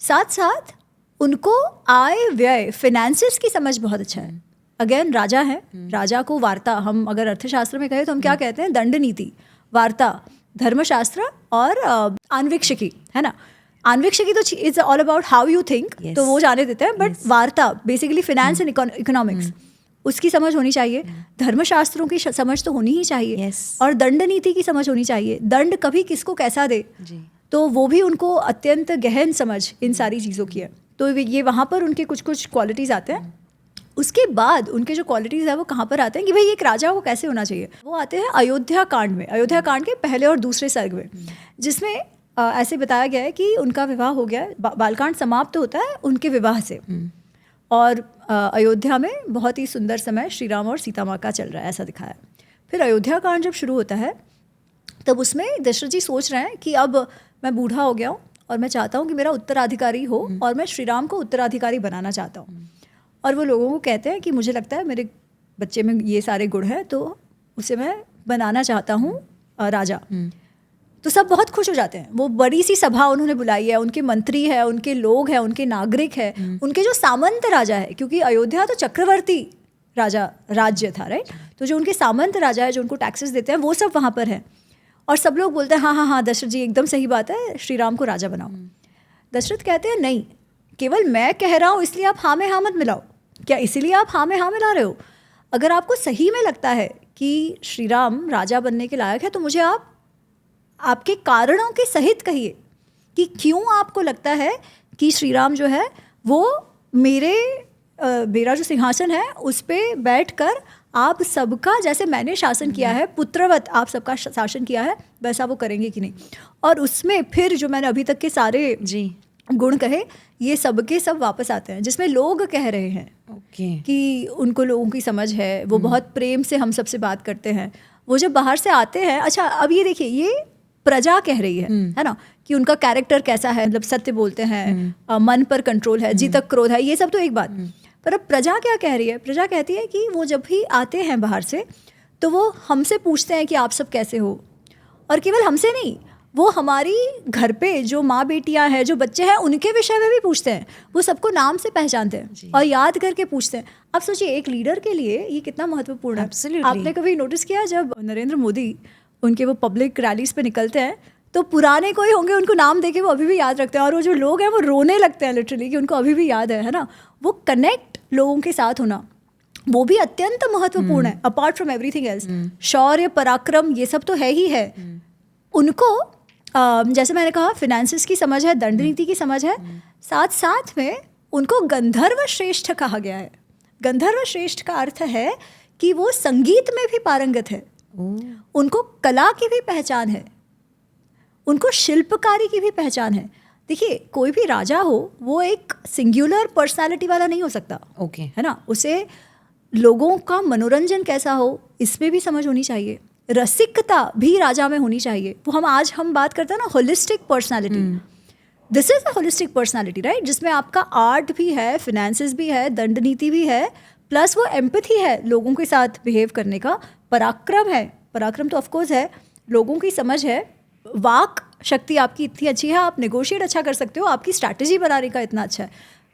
[SPEAKER 1] साथ साथ उनको आय व्यय फिनेंसेस की समझ बहुत अच्छा है। अगेन राजा है, राजा को वार्ता, हम अगर अर्थशास्त्र में कहें तो हम क्या कहते हैं, दंड नीति, वार्ता, धर्मशास्त्र और आन्वीक्षिकी, है ना। आन्वीक्षिकी तो it's all about how you think, तो वो जाने देते हैं, बट वार्ता बेसिकली फिनेंस एंड इकोनॉमिक्स, उसकी समझ होनी चाहिए। धर्मशास्त्रों की समझ तो होनी ही चाहिए, और दंड नीति की समझ होनी चाहिए, दंड कभी किसको कैसा दे, तो वो भी उनको अत्यंत गहन समझ इन सारी चीज़ों की है। तो ये वहाँ पर उनके कुछ कुछ क्वालिटीज़ आते हैं। उसके बाद उनके जो क्वालिटीज़ है वो कहाँ पर आते हैं कि भाई एक राजा को कैसे होना चाहिए, वो आते हैं अयोध्या कांड में, अयोध्या कांड के पहले और दूसरे सर्ग में, जिसमें ऐसे बताया गया है कि उनका विवाह हो गया है, बालकांड समाप्त होता है उनके विवाह से, और अयोध्या में बहुत ही सुंदर समय श्री राम और सीता माँ का चल रहा है, ऐसा दिखाया है। फिर अयोध्या कांड जब शुरू होता है तब उसमें दशरथ जी सोच रहे हैं कि अब मैं बूढ़ा हो गया हूँ और मैं चाहता हूँ कि मेरा उत्तराधिकारी हो, और मैं श्री राम को उत्तराधिकारी बनाना चाहता हूँ। और वो लोगों को कहते हैं कि मुझे लगता है मेरे बच्चे में ये सारे गुण हैं, तो उसे मैं बनाना चाहता हूँ राजा। तो सब बहुत खुश हो जाते हैं। वो बड़ी सी सभा उन्होंने बुलाई है, उनके मंत्री है, उनके लोग हैं, उनके नागरिक है, उनके जो सामंत राजा है, क्योंकि अयोध्या तो चक्रवर्ती राजा राज्य था, राइट। तो जो उनके सामंत राजा है, जो उनको टैक्सेस देते हैं, वो सब वहाँ पर हैं। और सब लोग बोलते हैं हाँ हाँ हाँ दशरथ जी एकदम सही बात है, श्री राम को राजा बनाओ। दशरथ कहते हैं नहीं, केवल मैं कह रहा हूँ इसलिए आप हाँ में हाँ मत मिलाओ। क्या इसीलिए आप हाँ में हाँ मिला रहे हो? अगर आपको सही में लगता है कि श्री राम राजा बनने के लायक है, तो मुझे आप आपके कारणों के सहित कहिए कि क्यों आपको लगता है कि श्री राम जो है वो मेरा जो सिंहासन है उस पर बैठकर आप सबका, जैसे मैंने शासन किया है पुत्रवत आप सबका शासन किया है, वैसा वो करेंगे कि नहीं। और उसमें फिर जो मैंने अभी तक के सारे गुण कहे, ये सब के सब वापस आते हैं, जिसमें लोग कह रहे हैं कि उनको लोगों की समझ है, वो बहुत प्रेम से हम सबसे बात करते हैं। वो जब बाहर से आते हैं, अच्छा अब ये देखिए, ये प्रजा कह रही है ना, कि उनका कैरेक्टर कैसा है, मतलब सत्य बोलते हैं, मन पर कंट्रोल है, जीतक क्रोध है, ये सब तो एक बात। पर अब प्रजा क्या कह रही है? प्रजा कहती है कि वो जब भी आते हैं बाहर से, तो वो हमसे पूछते हैं कि आप सब कैसे हो, और केवल हमसे नहीं, वो हमारी घर पे जो माँ बेटियां हैं, जो बच्चे हैं, उनके विषय में भी पूछते हैं। वो सबको नाम से पहचानते हैं और याद करके पूछते हैं। आप सोचिए एक लीडर के लिए ये कितना महत्वपूर्ण है। आपने कभी नोटिस किया जब नरेंद्र मोदी उनके वो पब्लिक रैलीज पे निकलते हैं, तो पुराने कोई होंगे, उनको नाम देके वो अभी भी याद रखते हैं, और वो जो लोग हैं वो रोने लगते हैं लिटरली कि उनको अभी भी याद है ना। वो कनेक्ट लोगों के साथ होना, वो भी अत्यंत महत्वपूर्ण है, अपार्ट फ्रॉम एवरीथिंग एल्स। शौर्य पराक्रम ये सब तो है ही है। उनको जैसे मैंने कहा फिनेंसेस की समझ है, दंड नीति की समझ है, साथ साथ में उनको गंधर्व श्रेष्ठ कहा गया है। गंधर्व श्रेष्ठ का अर्थ है कि वो संगीत में भी पारंगत है, उनको कला की भी पहचान है, उनको शिल्पकारी की भी पहचान है। देखिए कोई भी राजा हो वो एक सिंगुलर पर्सनालिटी वाला नहीं हो सकता, है ना। उसे लोगों का मनोरंजन कैसा हो इसमें भी समझ होनी चाहिए, रसिकता भी राजा में होनी चाहिए। वो हम बात करते हैं ना holistic personality, this is a holistic personality, right, जिसमें आपका आर्ट भी है, फिनेंसेस भी है, दंड नीति भी है, प्लस वो एम्पैथी है, लोगों के साथ बिहेव करने का, पराक्रम है, पराक्रम तो ऑफकोर्स है, लोगों की समझ है, वाक शक्ति आपकी इतनी अच्छी है, आप नेगोशिएट अच्छा कर सकते हो, आपकी स्ट्रैटेजी बनाने का इतना अच्छा है,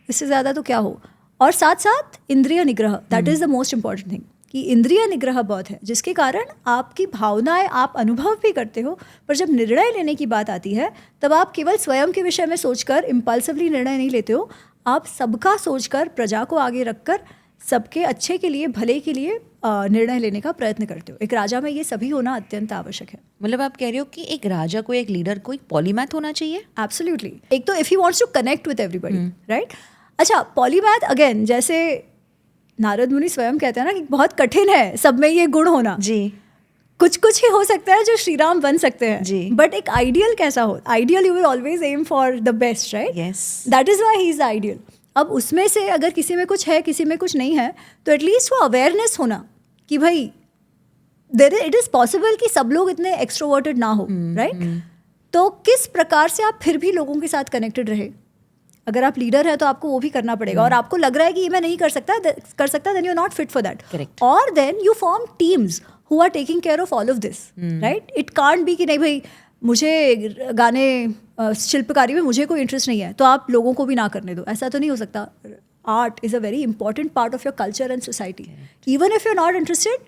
[SPEAKER 1] इससे ज़्यादा तो क्या हो। और साथ साथ इंद्रिय निग्रह, that is the most important thing, कि इंद्रिय निग्रह बहुत है, जिसके कारण आपकी भावनाएं आप अनुभव भी करते हो, पर जब निर्णय लेने की बात आती है तब आप केवल स्वयं के विषय में सोचकर इम्पल्सिवली निर्णय नहीं लेते हो, आप सबका सोचकर, प्रजा को आगे रखकर, सबके अच्छे के लिए, भले के लिए निर्णय लेने का प्रयत्न करते हो। एक राजा में ये सभी होना अत्यंत आवश्यक है।
[SPEAKER 3] मतलब आप कह रहे हो कि एक राजा को, एक लीडर को एक पॉलीमैथ होना चाहिए?
[SPEAKER 1] एब्सोल्युटली। एक तो if he wants to connect with everybody, right. अच्छा, पॉलीमैथ अगेन, जैसे नारद मुनि स्वयं कहते हैं ना कि बहुत कठिन है सब में ये गुण होना
[SPEAKER 3] जी।
[SPEAKER 1] कुछ कुछ ही हो सकता है जो श्री राम बन सकते हैं
[SPEAKER 3] जी,
[SPEAKER 1] बट एक आइडियल कैसा हो, ideal you will always aim for the best, right,
[SPEAKER 3] yes,
[SPEAKER 1] that is why he is ideal. अब उसमें से अगर किसी में कुछ है, किसी में कुछ नहीं है, तो एटलीस्ट वो अवेयरनेस होना कि भाई इट इज़ पॉसिबल कि सब लोग इतने एक्सट्रोवर्टेड ना हो, राइट? तो किस प्रकार से आप फिर भी लोगों के साथ कनेक्टेड रहे? अगर आप लीडर हैं तो आपको वो भी करना पड़ेगा, और आपको लग रहा है कि ये मैं नहीं कर सकता, then you are not fit for that, और then you form teams who are taking care of all of this, right? It can't be कि नहीं भाई मुझे गाने शिल्पकारी में मुझे कोई इंटरेस्ट नहीं है तो आप लोगों को भी ना करने दो, ऐसा तो नहीं हो सकता. Art is a very important part of your culture and society. Even if you are not interested,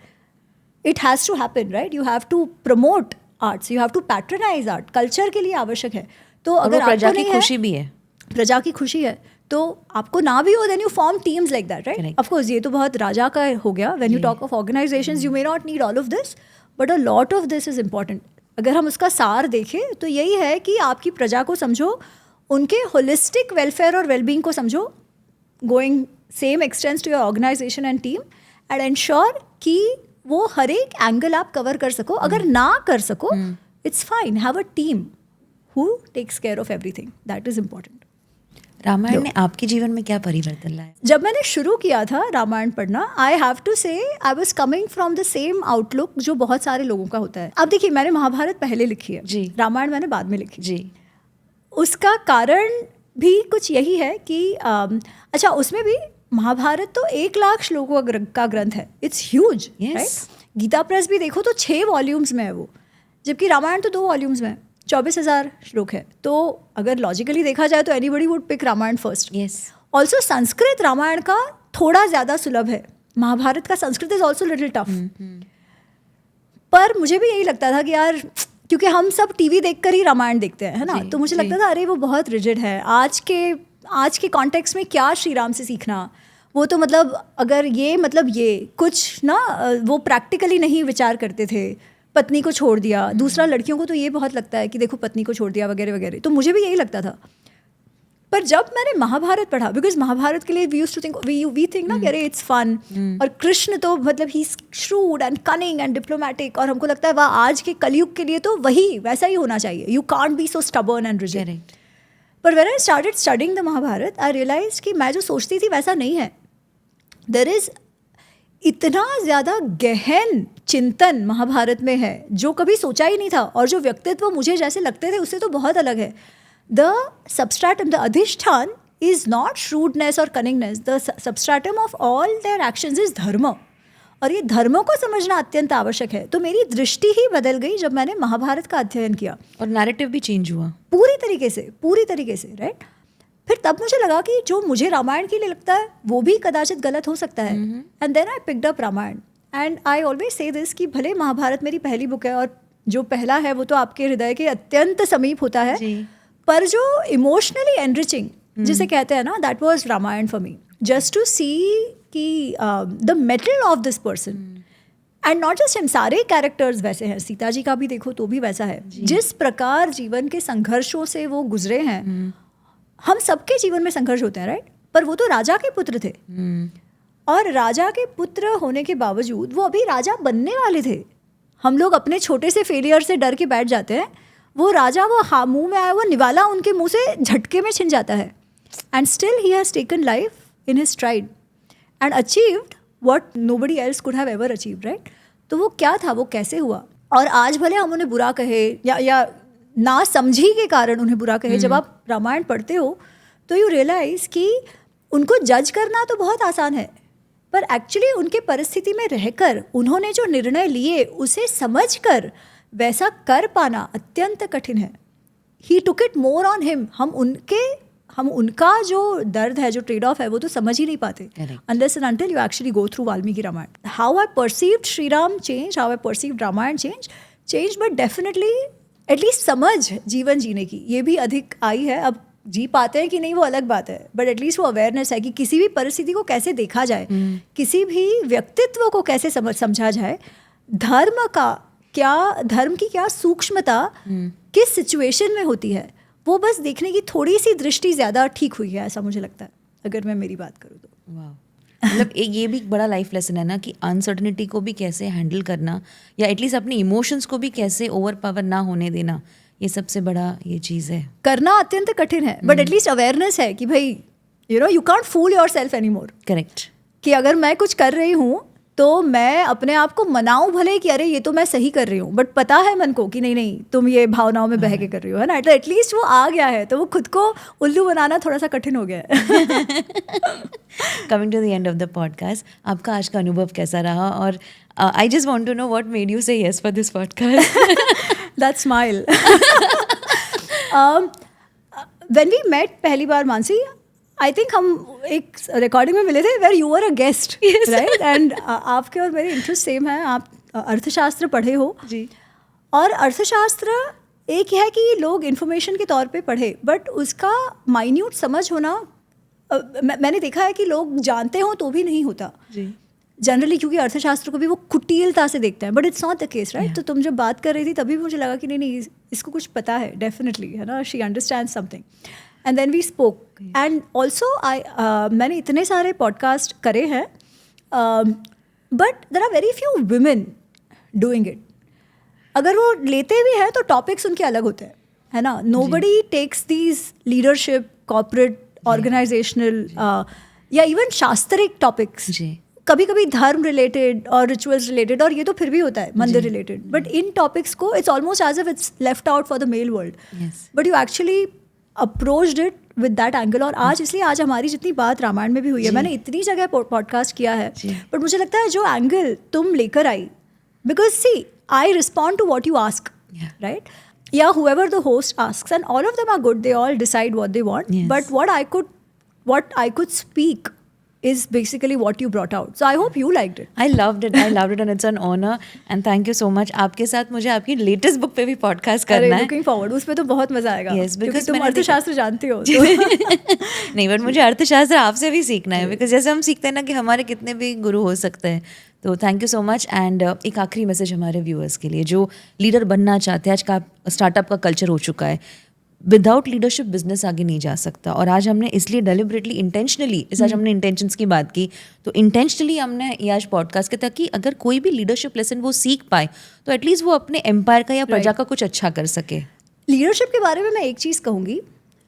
[SPEAKER 1] it has to happen, right? You have to promote arts, you have to patronize art. Culture के लिए आवश्यक है. तो अगर
[SPEAKER 3] प्रजा की खुशी भी है,
[SPEAKER 1] प्रजा की खुशी है, तो आपको ना भी हो, then you form teams like that, right? Of course ये तो बहुत राजा का हो गया. When you talk of organisations you may not need all of this, but a lot of this is important. अगर हम उसका सार देखें तो यही है कि आपकी प्रजा को समझो, उनके होलिस्टिक वेलफेयर और वेलबींग को समझो, going same extents to your organisation and team, and ensure कि वो हर एक एंगल आप कवर कर सको. अगर ना कर सको, it's fine, have a team who takes care of everything. That is important.
[SPEAKER 3] Ramayan ने आपके जीवन में क्या परिवर्तन लाया?
[SPEAKER 1] जब मैंने शुरू किया था रामायण पढ़ना, आई हैव टू से I was coming from the same outlook जो बहुत सारे लोगों का होता है. अब देखिए, मैंने महाभारत पहले लिखी है
[SPEAKER 3] जी,
[SPEAKER 1] रामायण मैंने बाद में लिखी
[SPEAKER 3] जी.
[SPEAKER 1] उसका कारण भी कुछ यही है कि अच्छा, उसमें भी महाभारत तो 1,00,000 श्लोकों का ग्रंथ है. It's huge, right? Gita Press भी देखो तो 6 वॉल्यूम्स में है वो, जबकि रामायण तो 2 वॉल्यूम्स में है. 24,000 श्लोक है. तो अगर लॉजिकली देखा जाए तो anybody would pick Ramayan first.
[SPEAKER 3] Yes.
[SPEAKER 1] Also Sanskrit Ramayan का थोड़ा ज़्यादा सुलभ है. महाभारत का Sanskrit is also little tough. पर मुझे भी यही लगता था कि यार, क्योंकि हम सब टीवी देखकर ही रामायण देखते हैं, है ना? तो मुझे लगता था अरे वो बहुत रिजिड है. आज के कॉन्टेक्स्ट में क्या श्री राम से सीखना? वो तो मतलब अगर ये कुछ ना, वो प्रैक्टिकली नहीं विचार करते थे. पत्नी को छोड़ दिया. दूसरा, लड़कियों को तो ये बहुत लगता है कि देखो पत्नी को छोड़ दिया वगैरह वगैरह. तो मुझे भी यही लगता था. पर जब मैंने महाभारत पढ़ा, बिकॉज महाभारत के लिए वी थिंक ना कि अरे इट्स फन, और कृष्ण तो मतलब he is shrewd and cunning and diplomatic, और हमको लगता है वाह, आज के कलयुग के लिए तो वही वैसा ही होना चाहिए. You can't be so stubborn and rigid. पर when I started studying the Mahabharata, I realize कि मैं जो सोचती थी वैसा नहीं है. देयर इज इतना ज़्यादा गहन चिंतन महाभारत में है जो कभी सोचा ही नहीं था, और जो व्यक्तित्व मुझे जैसे लगते थे उससे तो बहुत अलग है. द सबस्ट्रैटम, द अधिष्ठान इज नॉट श्रूडनेस और cunningness. The substratum of all their actions is धर्म, और ये धर्मों को समझना अत्यंत आवश्यक है. तो मेरी दृष्टि ही बदल गई जब मैंने महाभारत का अध्ययन किया, और
[SPEAKER 3] नैरेटिव भी चेंज हुआ
[SPEAKER 1] पूरी तरीके से, राइट? फिर तब मुझे लगा कि जो मुझे रामायण के लिए लगता है वो भी कदाचित गलत हो सकता है. And then I picked up Ramayan, and I always say this कि भले महाभारत मेरी पहली बुक है, और जो पहला है वो तो आपके हृदय के अत्यंत समीप होता है, पर जो इमोशनली एनरिचिंग जिसे कहते हैं ना, that was Ramayana for me. Just to see कि the metal of this person, and not just him, सारे कैरेक्टर्स वैसे हैं. सीता जी का भी देखो तो भी वैसा है. जिस प्रकार जीवन के संघर्षों से वो गुजरे हैं, हम सबके जीवन में संघर्ष होते हैं, राइट? पर वो तो राजा के पुत्र थे, और राजा के पुत्र होने के बावजूद वो अभी राजा बनने वाले थे. हम लोग अपने छोटे से फेलियर से डर के बैठ जाते हैं. वो राजा, वो मुंह में आया वो निवाला उनके मुंह से झटके में छिन जाता है. And still he has taken life in his STRIDE and achieved what nobody else could have ever achieved, right? तो वो क्या था, वो कैसे हुआ? और आज भले हम उन्हें बुरा कहे या ना समझी के कारण उन्हें बुरा कहे, जब आप रामायण पढ़ते हो तो यू रियलाइज कि उनको जज करना तो बहुत आसान है, पर एक्चुअली उनके परिस्थिति में रहकर उन्होंने जो निर्णय लिए उसे समझकर वैसा कर पाना अत्यंत कठिन है. He took it more on him. हम उनका जो दर्द है, जो ट्रेड ऑफ है, वो तो समझ ही नहीं पाते unless and until you actually go through Valmiki Ramayana. How I perceived Shri Ram change, how I perceived Ramayana change, but definitely at least समझ जीवन जीने की ये भी अधिक आई है. अब जी पाते हैं कि नहीं वो अलग बात है, बट एटलीस्ट वो अवेयरनेस है कि किसी भी परिस्थिति को कैसे देखा जाए, किसी भी व्यक्तित्व को कैसे समझा जाए, धर्म की क्या सूक्ष्मता किस सिचुएशन में होती है, वो बस देखने की थोड़ी सी दृष्टि ज़्यादा ठीक हुई है, ऐसा मुझे लगता है, अगर मैं मेरी बात करूँ तो.
[SPEAKER 3] मतलब ये भी एक बड़ा लाइफ लेसन है ना, कि अनसर्टनिटी को भी कैसे हैंडल करना, या एटलीस्ट अपने इमोशंस को भी कैसे ओवर पावर ना होने देना, ये सबसे बड़ा ये चीज़ है.
[SPEAKER 1] करना अत्यंत कठिन है, बट एटलीस्ट अवेयरनेस है कि भाई you can't fool yourself any more.
[SPEAKER 3] Correct.
[SPEAKER 1] कि अगर मैं कुछ कर रही हूँ तो मैं अपने आप को मनाऊं भले कि अरे ये तो मैं सही कर रही हूँ, बट पता है मन को कि नहीं नहीं तुम ये भावनाओं में बह के कर रही हो, है ना, तो एटलीस्ट वो आ गया है, तो वो खुद को उल्लू बनाना थोड़ा सा कठिन हो गया है.
[SPEAKER 3] Coming to the end of the podcast, आपका आज का अनुभव कैसा रहा? और I just want to know what made you say yes for this podcast.
[SPEAKER 1] That smile. When we met पहली बार मानसी, आई थिंक हम एक रिकॉर्डिंग में मिले थे where you are a guest, right, and आपके और मेरे इंटरेस्ट सेम है. आप अर्थशास्त्र पढ़े हो
[SPEAKER 3] जी.
[SPEAKER 1] और अर्थशास्त्र एक है कि लोग इन्फॉर्मेशन के तौर पे पढ़े, बट उसका माइन्यूट समझ होना मैंने देखा है कि लोग जानते हो तो भी नहीं होता
[SPEAKER 3] जी.
[SPEAKER 1] जनरली, क्योंकि अर्थशास्त्र को भी वो कुटिलता से देखते हैं, but it's not the case, right. तो तुम जब बात कर रही थी तभी मुझे लगा कि नहीं नहीं इसको कुछ पता है डेफिनेटली, है ना, she understand something. And then we spoke. And also मैंने इतने सारे पॉडकास्ट करे हैं, but there are very few women doing it. अगर वो लेते भी हैं तो टॉपिक्स उनके अलग होते हैं, है ना. Nobody takes these leadership, corporate, organisational या इवन शास्त्रिक टॉपिक्स. कभी कभी धर्म रिलेटेड और रिचुअल्स रिलेटेड, और ये तो फिर भी होता है मंदिर रिलेटेड, बट इन टॉपिक्स को it's almost as if it's left out for the male world, but you actually approached it with that angle. और आज इसलिए आज हमारी जितनी बात रामायण में भी हुई है, मैंने इतनी जगह पॉडकास्ट किया है, बट मुझे लगता है जो एंगल तुम लेकर आई, because see I respond to what you ask, right, या whoever the host asks, and all of them are good, they all decide what they want, but what I could speak is basically what you brought out. So I hope you liked it.
[SPEAKER 3] I loved it and it's an honor and thank you so much. आपके साथ मुझे आपकी latest book पे भी podcast करना है.
[SPEAKER 1] Looking forward. उसमें तो बहुत मजा आएगा.
[SPEAKER 3] Yes,
[SPEAKER 1] क्योंकि तुम अर्थशास्त्र जानती हो.
[SPEAKER 3] नहीं, बट मुझे अर्थशास्त्र आपसे भी सीखना है, बिकॉज जैसे हम सीखते हैं ना कि हमारे कितने भी गुरु हो सकते हैं. तो thank you so much. And एक आखिरी मैसेज हमारे व्यूअर्स के लिए जो लीडर बनना चाहते हैं. आज का स्टार्टअप का कल्चर हो चुका है, विदाउट लीडरशिप बिजनेस आगे नहीं जा सकता. और आज हमने इसलिए डेलिबरेटली इंटेंशनली, आज हमने इंटेंशंस की बात की, तो इंटेंशनली हमने ये आज पॉडकास्ट किया ताकि अगर कोई भी लीडरशिप लेसन वो सीख पाए तो एटलीस्ट वो अपने एम्पायर का या प्रजा का कुछ अच्छा कर सके.
[SPEAKER 1] लीडरशिप के बारे में मैं एक चीज़ कहूँगी,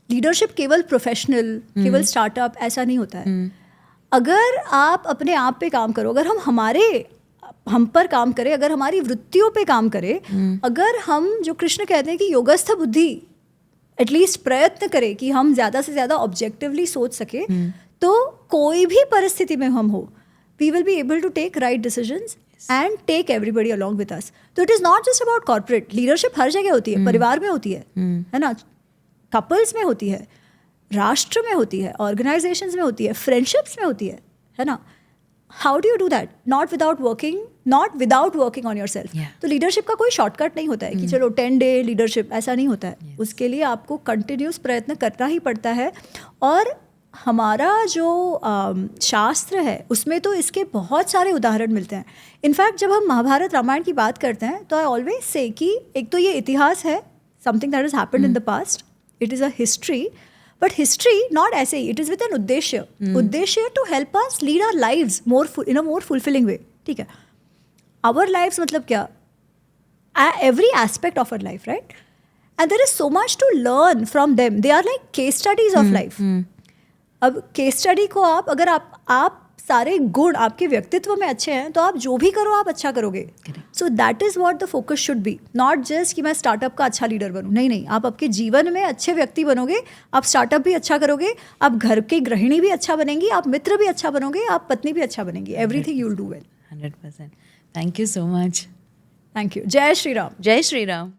[SPEAKER 1] लीडरशिप केवल प्रोफेशनल, केवल स्टार्टअप ऐसा नहीं होता है. अगर आप अपने आप पे काम करो, अगर हम पर काम करें, अगर हमारी वृत्तियों पे काम करें, अगर हम जो कृष्ण कहते हैं कि योगस्थ बुद्धि एटलीस्ट प्रयत्न करें कि हम ज़्यादा से ज़्यादा ऑब्जेक्टिवली सोच सके, तो कोई भी परिस्थिति में हम हो, we will be able to take right decisions and take everybody along with us. तो it is not just about corporate. Leadership हर जगह होती है, परिवार में होती है ना, कपल्स में होती है, राष्ट्र में होती है, ऑर्गेनाइजेशंस में होती है, फ्रेंडशिप्स में होती है ना. How do you do that? Not without working on your self. तो लीडरशिप का कोई शॉर्टकाट नहीं होता है कि चलो 10 डे लीडरशिप, ऐसा नहीं होता है. उसके लिए आपको कंटिन्यूस प्रयत्न करना ही पड़ता है. और हमारा जो शास्त्र है उसमें तो इसके बहुत सारे उदाहरण मिलते हैं. इनफैक्ट जब हम महाभारत रामायण की बात करते हैं तो आई ऑलवेज से कि एक तो ये इतिहास है, something that has happened in the past, it is a history. But history not ऐसे ही, इट इज़ विद एन उद्देश्य to help us lead our lives in a more fulfilling way. ठीक है, आवर लाइव्स मतलब क्या? Every aspect of our life, right, and there is so much to learn from them. They are like case studies of life. अब case study को अगर आप सारे गुण आपके व्यक्तित्व में अच्छे हैं तो आप जो भी करो आप अच्छा करोगे. So that is what the focus should be, not just कि मैं स्टार्टअप का अच्छा लीडर बनूँ. नहीं, आप आपके जीवन में अच्छे व्यक्ति बनोगे, आप स्टार्टअप भी अच्छा करोगे, आप घर की गृहिणी भी अच्छा बनेंगी, आप मित्र भी अच्छा बनोगे, आप पत्नी भी अच्छा बनेंगी. Everything you will do well.
[SPEAKER 3] 100%. Thank you so much.
[SPEAKER 1] Thank you. जय श्री राम.
[SPEAKER 3] जय श्री राम.